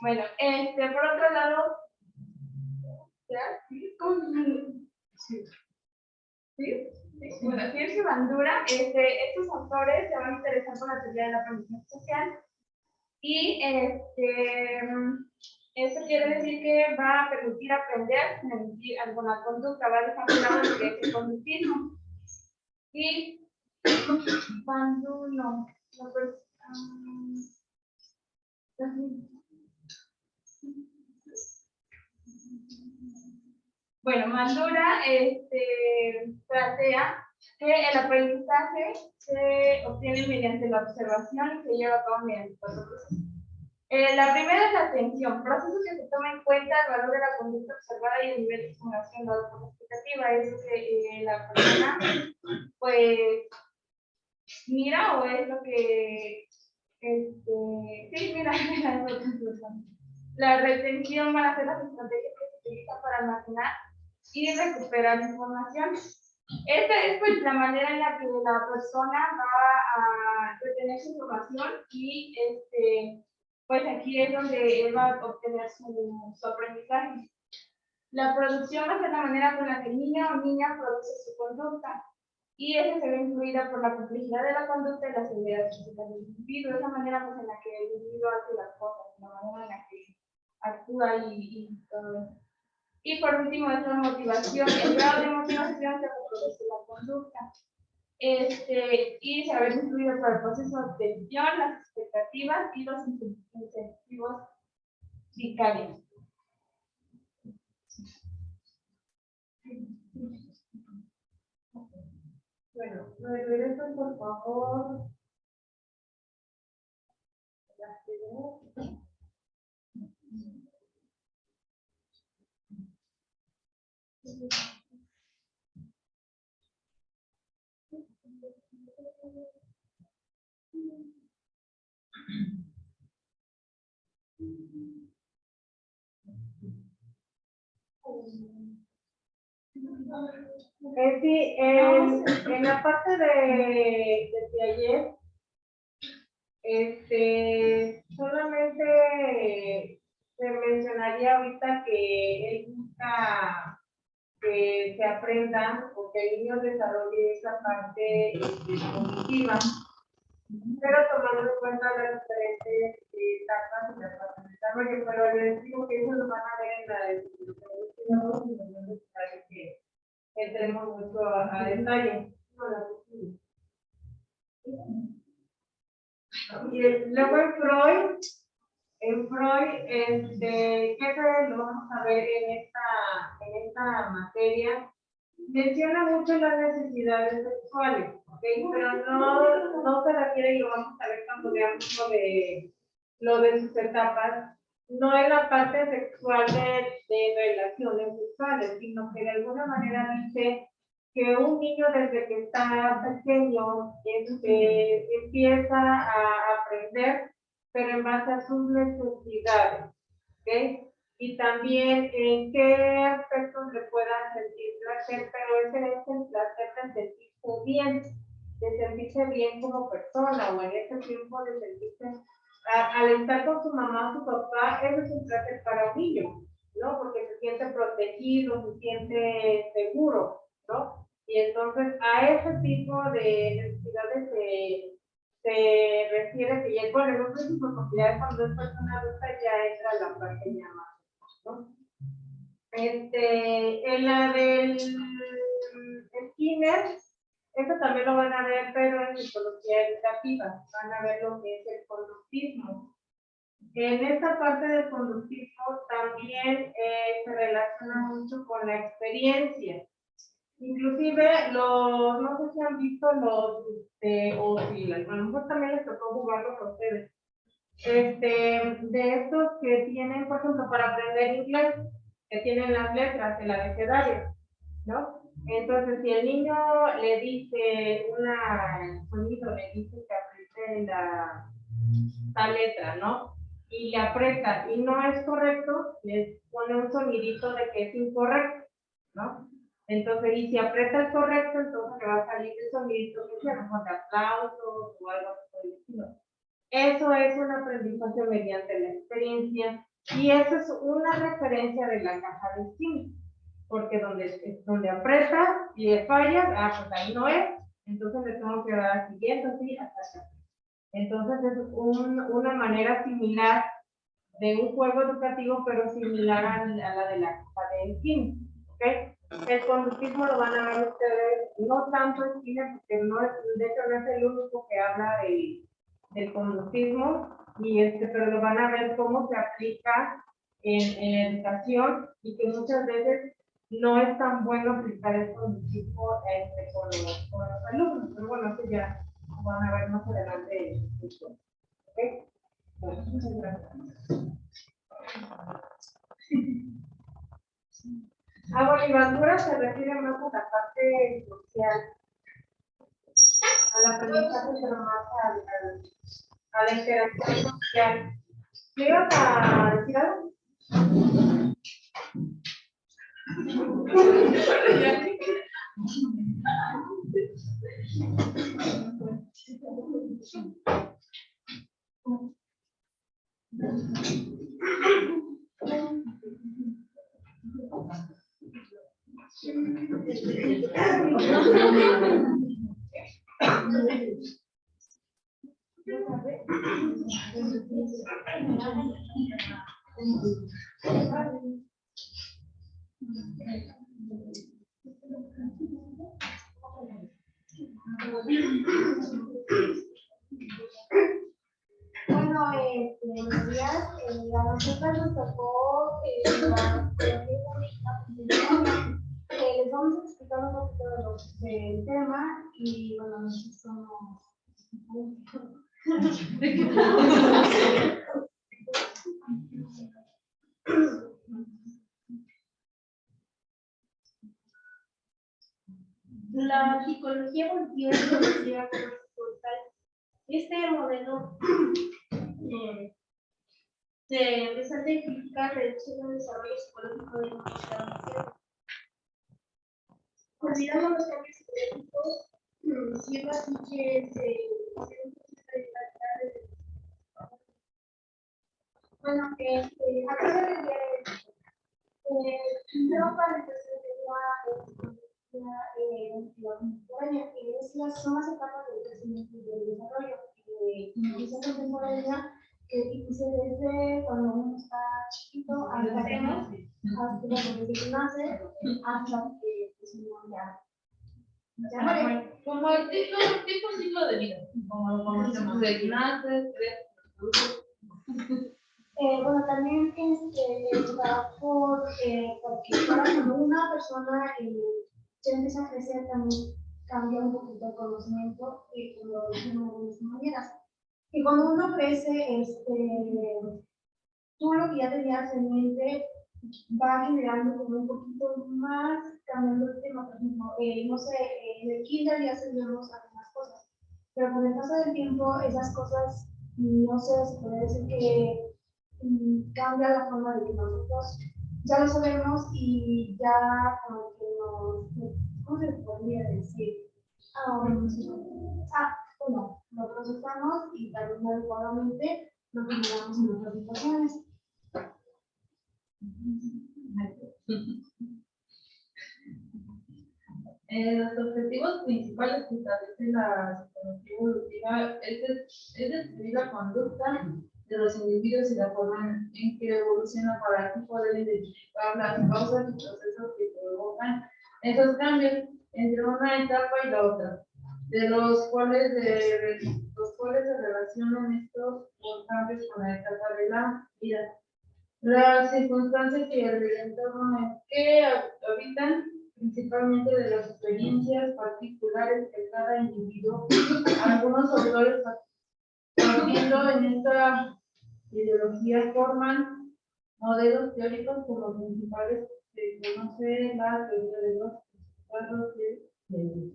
Bueno, por otro lado, bueno, Pierce y Bandura, estos autores se van a interesar por la teoría de la aprendizaje social y esto quiere decir que va a permitir aprender sin emitir alguna conducta, va a desarrollar lo que es el conductismo. Y Bandura, no, pues, bueno, Bandura plantea que el aprendizaje se obtiene mediante la observación y se lleva a cabo mediante cuatro procesos. La primera es la atención, proceso que se toma en cuenta el valor de la conducta observada y el nivel de estimulación dado por la expectativa. Eso que la persona pues mira o es lo que sí, mira, la retención van a ser las estrategias que se utilizan para almacenar y recuperar información. Esta es pues la manera en la que la persona va a retener su información y pues aquí es donde él va a obtener su aprendizaje. La producción va a ser la manera con la que el niño o niña produce su conducta y esa se ve influida por la complejidad de la conducta y las habilidades físicas del individuo. Es la manera pues, en la que el individuo hace las cosas, la manera en la que actúa y todo eso. Y por último es la motivación. El grado de motivación que reproduce la conducta. Y se ve influido por el proceso de obtención, las expectativas y los incentivos vicarios. Bueno, ¿me regresan por favor? Sí, en la parte de ayer, solamente se mencionaría ahorita que él busca que se aprenda o que el niño desarrolle esa parte cognitiva, pero tomando en cuenta las diferentes etapas de aprendizaje, pero les digo que eso lo van a ver en la descripción, no es necesario que entremos mucho a detalle. Y luego en Freud, que lo vamos a ver en esta materia, menciona mucho las necesidades sexuales, ¿okay? Pero no se refiere, y lo vamos a ver cuando veamos lo de sus etapas, no es la parte sexual de relaciones sexuales, sino que de alguna manera dice que un niño desde que está pequeño empieza a aprender pero en base a sus necesidades, ¿ok? Y también en qué aspectos le puedan sentir placer, pero ese es el placer de sentirse bien como persona, o en ese tiempo de sentirse, al estar con su mamá, su papá, eso es un placer para un niño, ¿no? Porque se siente protegido, se siente seguro, ¿no? Y entonces a ese tipo de necesidades se refiere que ya, bueno, en un principio, porque ya cuando es persona adulta ya entra la parte ya más, ¿no? En la del kinder, eso también lo van a ver, pero en psicología educativa, van a ver lo que es el conductismo. En esta parte del conductismo también se relaciona mucho con la experiencia. Inclusive, no sé si han visto o si a lo mejor también les tocó jugarlos a ustedes, de estos que tienen, por ejemplo, para aprender inglés, que tienen las letras, el abecedario, ¿no? Entonces, si el niño le dice el sonido, le dice que apriete la letra, ¿no? Y le aprieta y no es correcto, les pone un sonidito de que es incorrecto, ¿no? Entonces, y si aprieta el correcto, entonces le va a salir el sonidito que se llama de aplausos o algo así por el estilo. Eso es un aprendizaje mediante la experiencia y eso es una referencia de la caja de estímulos, porque donde aprieta y le falla, pues ahí no es, entonces le tengo que dar siguiente, así hasta acá. Entonces es una manera similar de un juego educativo, pero similar a la de la caja de estímulos, ¿ok? El conductismo lo van a ver ustedes, no tanto en cine, porque de hecho no es el único que habla del conductismo, pero lo van a ver cómo se aplica en educación y que muchas veces no es tan bueno aplicar el conductismo con los alumnos, pero bueno, eso ya lo van a ver más adelante. ¿Okay? Bueno, muchas gracias. Bueno, y bandura se refiere más a la parte social, al aprendizaje, pero más a la interacción social. ¿Me ibas a decir algo? Bueno, buenos días. A nosotros nos tocó la les vamos a explicar un poquito del tema y bueno, nosotros somos... La psicología evolutiva es conocida como psicología. Este modelo se resalta y critica reducción del desarrollo psicológico de la sociedad. Considerando los cambios psicológicos, sirve así que bueno, acá se refiere primero para empezar la que es las zonas etapas del crecimiento y del desarrollo, que inicia contemporánea, que dice desde cuando uno está chiquito hasta que nace, hasta que uno ya muere. Como el tipo ciclo de vida, como lo conocemos, de nace, bueno, también va porque cuando una persona ya empieza a crecer, también cambia un poquito el conocimiento y como lo decimos de muchas maneras. Y cuando uno crece, tú lo que ya tenías en mente va generando como un poquito más, cambiando el tema, por ejemplo, no sé, en el kinder ya sabíamos algunas cosas, pero con el paso del tiempo esas cosas no sé, se puede decir que cambia la forma de que nosotros ya lo sabemos y ya como que nos, ¿cómo se podría decir? Bueno, lo procesamos y también adecuadamente lo generamos en otras situaciones. Los objetivos principales que establece la psicología evolutiva es describir la conducta de los individuos y la forma en que evoluciona para así poder identificar las causas y procesos que provocan esos cambios entre una etapa y la otra, de los cuales se relacionan estos cambios con la etapa de la vida. Las circunstancias y el entorno en que habitan, principalmente de las experiencias particulares de cada individuo. Algunos autores, partiendo en esta ideología, forman modelos teóricos como principales que conoce la teoría de los cuadros de.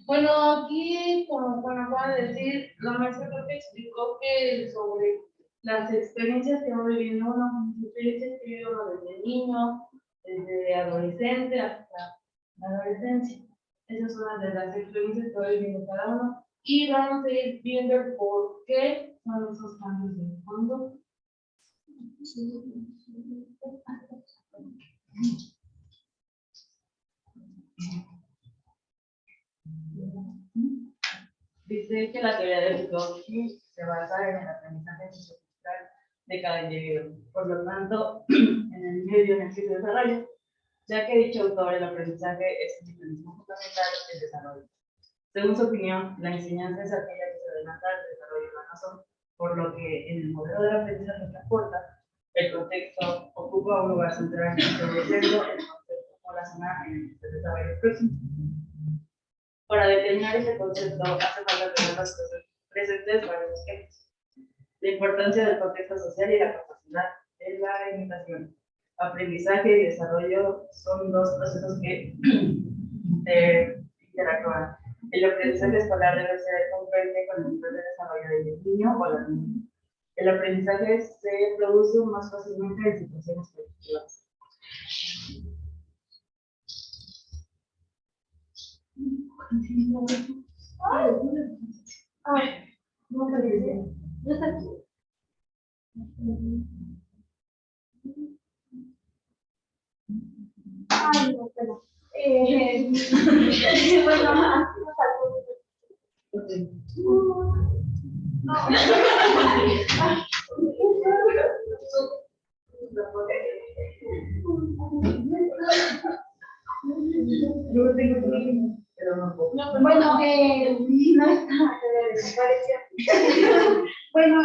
Bueno, aquí, como acaba de decir, la maestra creo que explicó que sobre las experiencias que va viviendo uno, las experiencias que vive uno desde niño, desde adolescente hasta la adolescencia. Esa es una de las experiencias que va viviendo cada uno. Y vamos a ir viendo el por qué son esos cambios de fondo. Dice que la teoría de Vygotsky se basa en el aprendizaje social de cada individuo, por lo tanto, en el medio en el que se desarrolla, ya que dicho autor, el aprendizaje es un mecanismo fundamental del desarrollo. Según su opinión, la enseñanza es aquella que se adelanta al desarrollo de la razón, por lo que en el modelo de aprendizaje que aporta, el contexto ocupa un lugar central, introduciendo el concepto como la zona en el que se desarrolla el próximo. Para determinar ese concepto, hace falta tener las cosas presentes varios esquemas. La importancia del contexto social y la capacidad de la imitación. Aprendizaje y desarrollo son dos procesos que interactúan. El aprendizaje escolar debe ser congruente con el nivel de desarrollo del niño o la niña. El aprendizaje se produce más fácilmente en situaciones positivas. No parece. No está aquí. Ay, no, espera. Bueno, no. Yo tengo pero no puedo. Bueno, no está, bueno,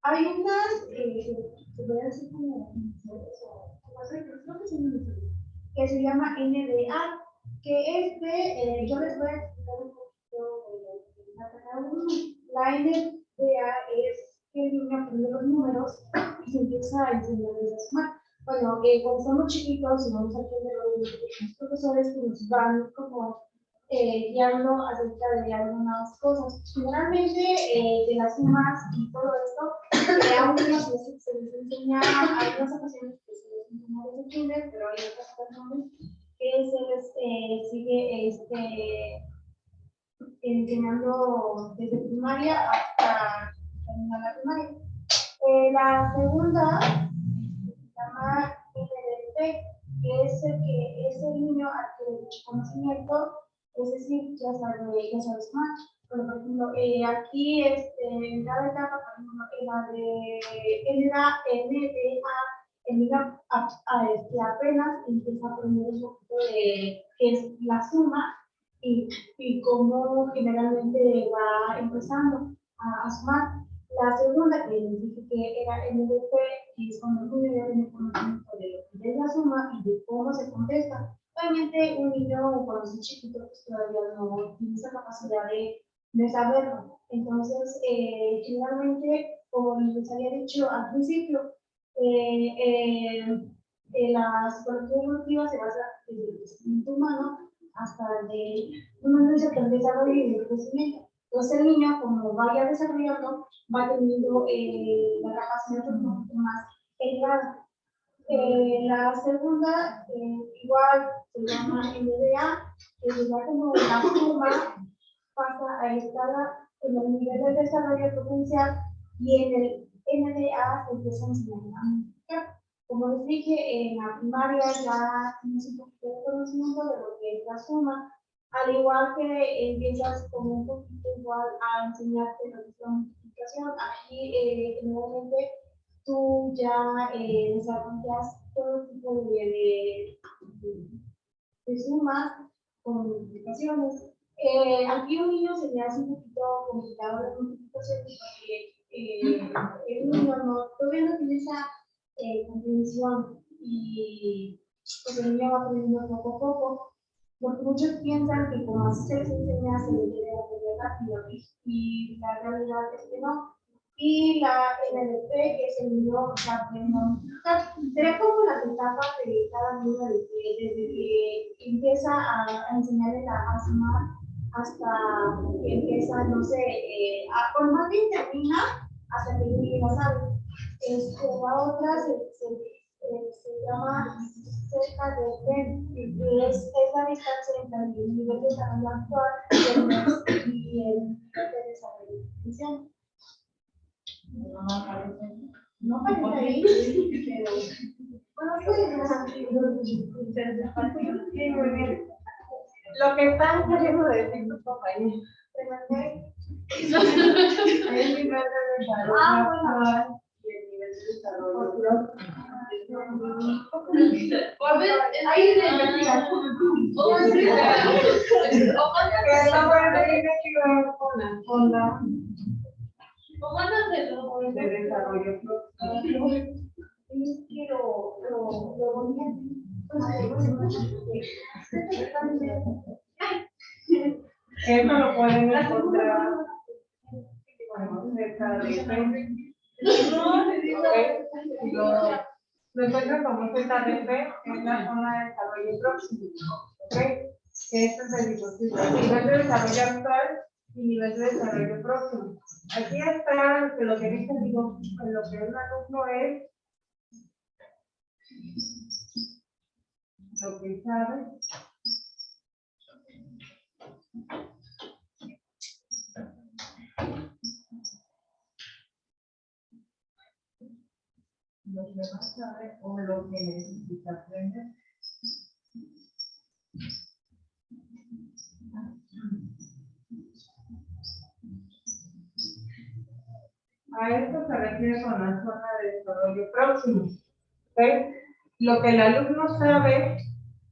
hay unas, se puede decir como, que se llama NDA, que yo les voy a explicar un poquito de cada uno. La NDA es que el niño aprende los números y se empieza a enseñarles a sumar. Bueno, cuando estamos chiquitos y vamos a aprender los profesores que nos van como guiando acerca de algunas cosas. Generalmente de las sumas y todo esto, a algunas veces se les enseña, hay unas ocasiones que se les enseña desde kinder, pero hay otras ocasiones que se les sigue enseñando desde primaria hasta terminar la primaria. La segunda se llama NDT, que es el niño adquiere dicho conocimiento, es decir, ya sabes más. Bueno, por ejemplo, aquí en cada etapa, por ejemplo, en la de NDA, el niño apenas empieza a aprender un poquito de qué es la suma y cómo generalmente va empezando a sumar. La segunda que les dije que era NDP, que es cuando el niño ya tiene conocimiento de lo que es la suma y de cómo se contesta. Obviamente un niño cuando es chiquito pues todavía no tiene esa capacidad de saberlo. Entonces, generalmente, como les había dicho al principio, la psicología evolutiva se basa en el crecimiento humano hasta el de una vez el desarrollo y el crecimiento. Entonces el niño, como vaya desarrollando, va teniendo la capacidad un poquito más elevada. La segunda, igual se llama NDA, que ya como la suma pasa a estar en el nivel de desarrollo potencial y en el NDA se empieza a enseñar a multiplicar. Como les dije, en la primaria ya tienes un poquito de conocimiento de lo que es la suma, al igual que empiezas como un poquito igual a enseñarte lo que es la multiplicación. Aquí nuevamente tú ya desarrollas todo tipo de sumas con multiplicaciones. Aquí un niño se le hace un poquito complicado las multiplicaciones porque el niño todavía no tiene esa comprensión y pues el niño va aprendiendo poco a poco, porque muchos piensan que como así se les enseña se les debe aprender rápido y la realidad es que no. Y la NDP, que es el niño que aprende a multiplicar, será como las etapas de cada niño desde que empieza a enseñarle a sumar hasta que empieza, no sé, por más bien termina hasta que llegue la sabe. La otra se llama cerca de PEN, que es la distancia entre el nivel de desarrollo actual y el nivel de desarrollo potencial. No aparece ahí, pero bueno, Sí, muy bien. Lo que están queriendo decir tus compañeros. El nivel de desarrollo actual y el nivel de desarrollo ahí es la investigación. que está bueno tiene que ver con la de desarrollo próximo. Es que lo bonito. Eso lo pueden encontrar cerca de lo encuentran como ZDP, que es la zona de desarrollo próximo. ¿Okay? Este es el nivel de desarrollo actual y nivel de desarrollo próximo. Aquí está que lo que dice, digo, lo que un alumno es lo que sabe. Lo que no sabe o lo que necesita aprender. A esto se refiere con la zona de desarrollo próximo. ¿Okay? Lo que el alumno sabe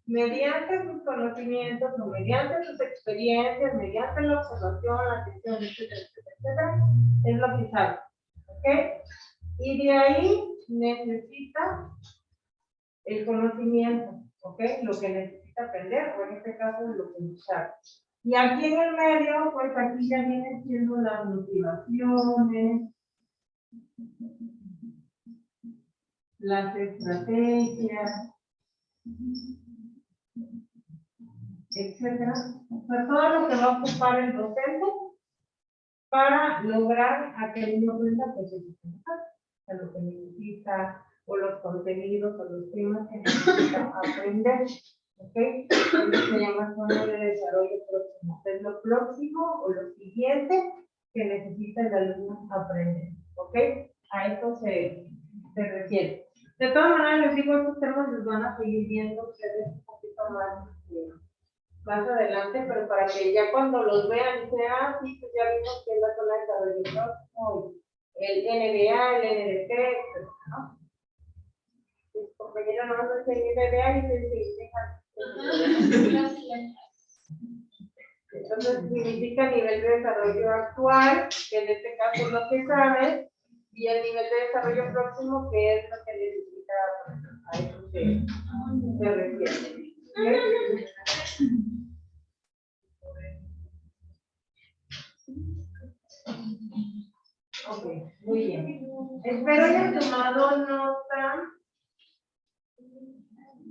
mediante sus conocimientos o mediante sus experiencias, mediante la observación, la atención, etcétera, etcétera, etcétera, es lo que sabe. ¿Okay? Y de ahí necesita el conocimiento, ¿ok? Lo que necesita aprender, o en este caso lo que no sabe. Y aquí en el medio, pues aquí ya vienen siendo las motivaciones, las estrategias, etcétera. O sea, todo lo que va a ocupar el docente para lograr a que el niño aprenda, pues, a lo que necesita, o los contenidos, o los temas que necesita aprender. ¿Ok? Eso se llama zona de desarrollo próximo. Es lo próximo o lo siguiente que necesita el alumno aprender. ¿Ok? A esto se refiere. De todas maneras, les digo, estos temas los van a seguir viendo ustedes un poquito más adelante, pero para que ya cuando los vean, sean, sí, pues ya vimos que es la zona de desarrollo próximo, el NDA, el NDP, ¿no? Mis compañeros no nos enseñan NDA y se enseñan. Entonces significa nivel de desarrollo actual, que en este caso es lo que sabe, y el nivel de desarrollo próximo, que es lo que necesita, a eso se refiere. Ok, muy bien. Espero hayan tomado nota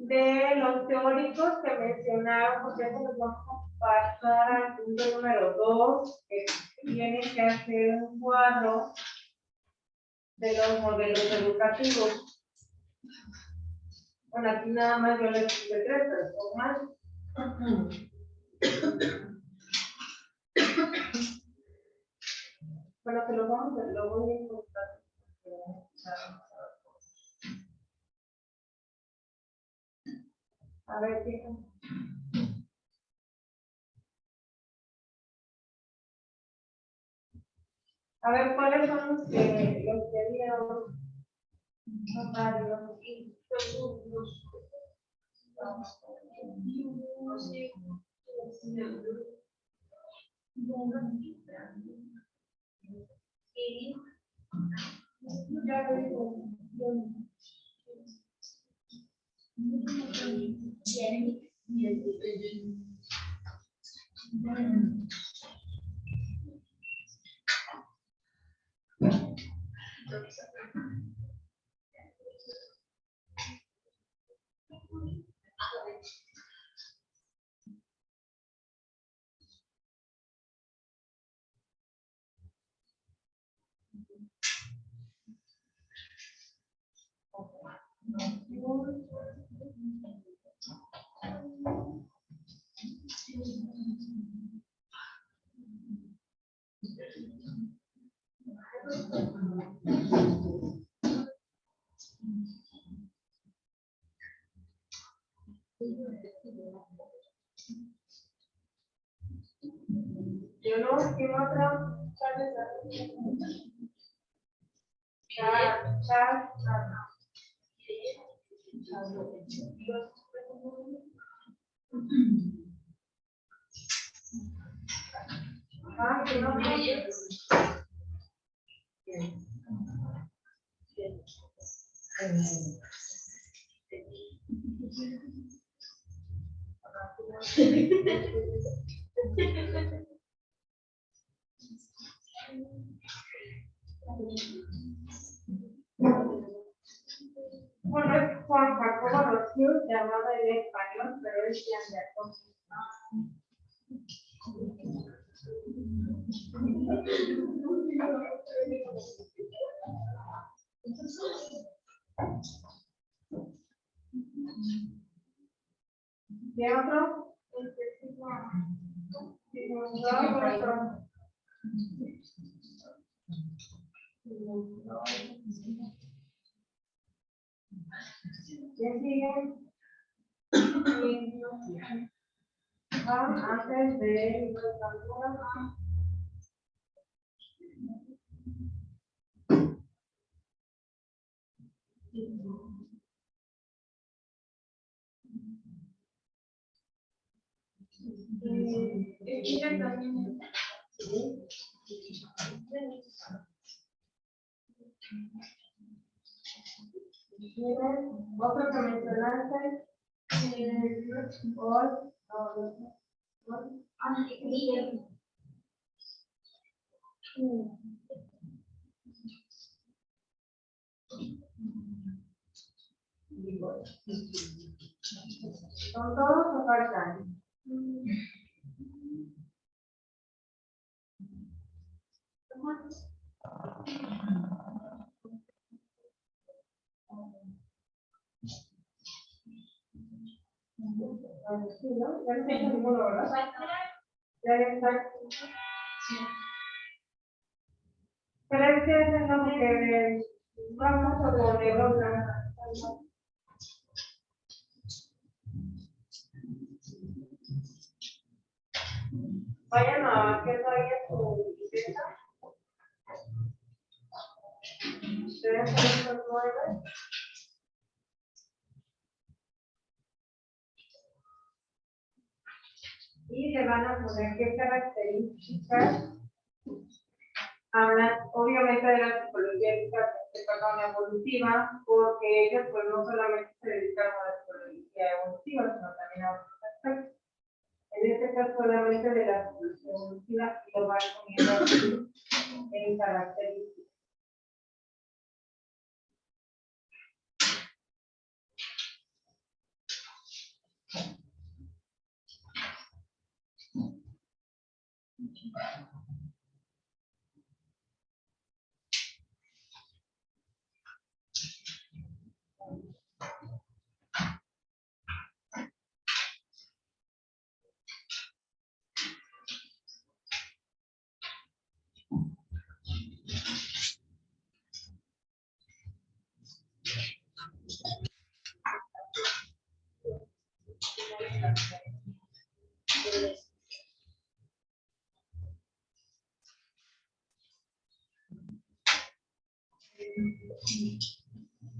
de los teóricos que mencionaron, porque eso nos vamos a pasar al punto número 2, que tiene que hacer un cuadro de los modelos educativos. Bueno, aquí nada más yo les puse 3, pero son más. Bueno, que lo vamos a ver, lo voy a encontrar. A ver qué. A ver, ¿cuáles son los que vieron? Son varios. Yo no, ¿qué otra? Ah, que no. Bueno, es Juan Jacobo Rocío, llamado en español, pero es de Acosta. ¿Qué otro? ¿Quién sigue? Antes de otro que mencionaste, ¿son todos o faltan? Sí, ¿no? Ya no tengo ninguno, ¿verdad? Ya está. Pero es que es el nombre que vamos a poner otra. Vayan a que todavía su libreta. Ustedes son los 9. Y le van a poner qué características hablan, obviamente, de la psicología evolutiva, porque ellos pues no solamente se dedican a la psicología evolutiva, sino también a otros aspectos. En este caso solamente de la psicología evolutiva y lo van poniendo así en características.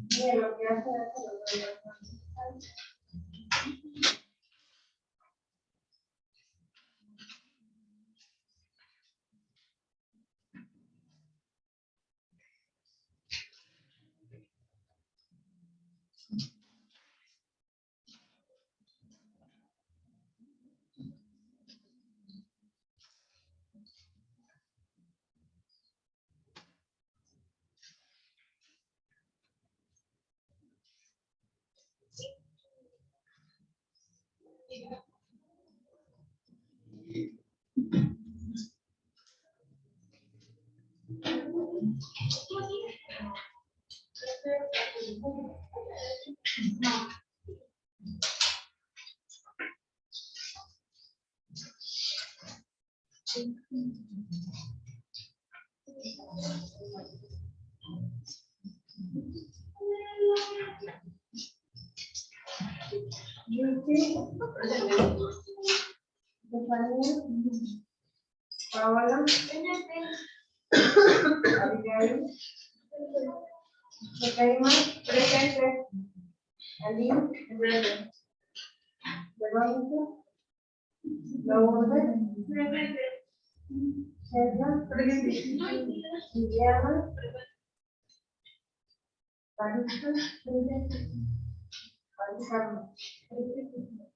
Bien, lo que hace es Paola, Abigail, Becaima, presente, Aline, presente, Verónica, Lourdes, Sheila, presente, Viviana, Parisa, presente, Carmen, presente.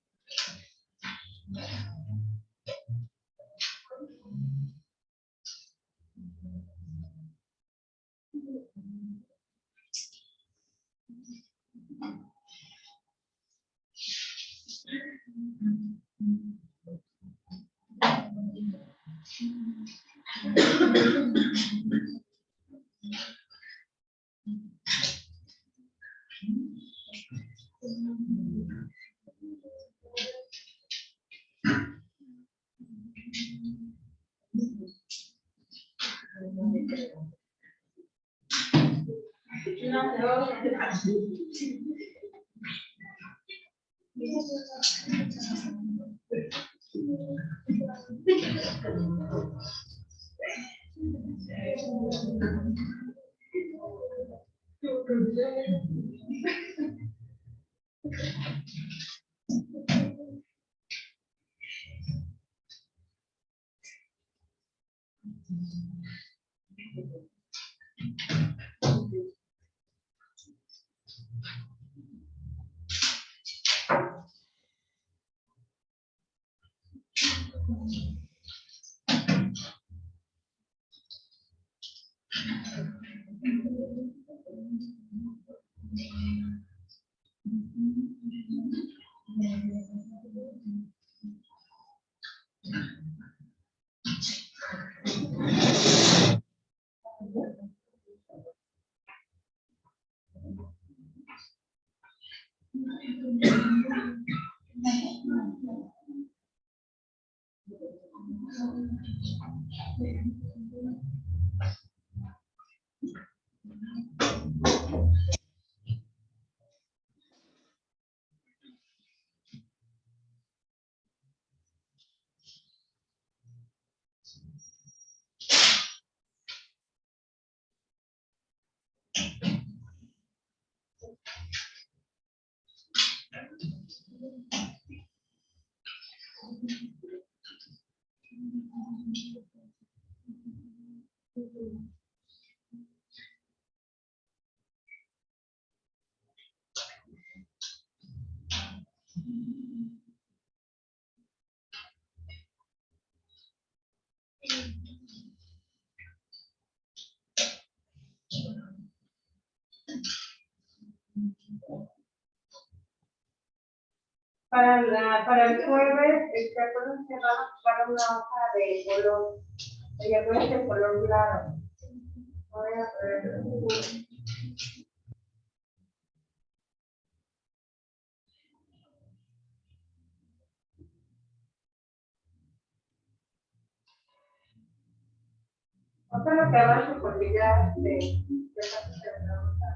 Para el jueves, acuérdense que van a buscar una hoja de color. Y acuérdense el color claro. Voy a ver. No sé lo que avanzo porque ya casi terminamos la.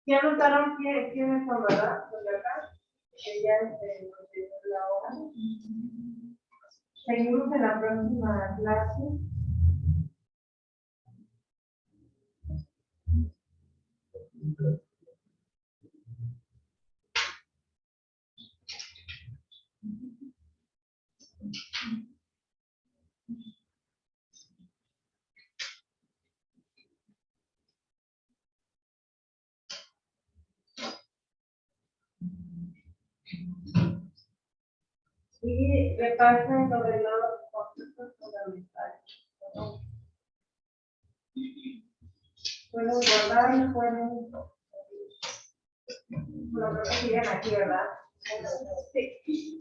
Ya notaron quiénes son, ¿verdad? Los de acá, que ya nos dio la hora. Seguimos en la próxima clase. Y repasen sobre los conceptos fundamentales. Pueden guardar y pueden. Bueno, creo que siguen aquí, ¿verdad? Sí.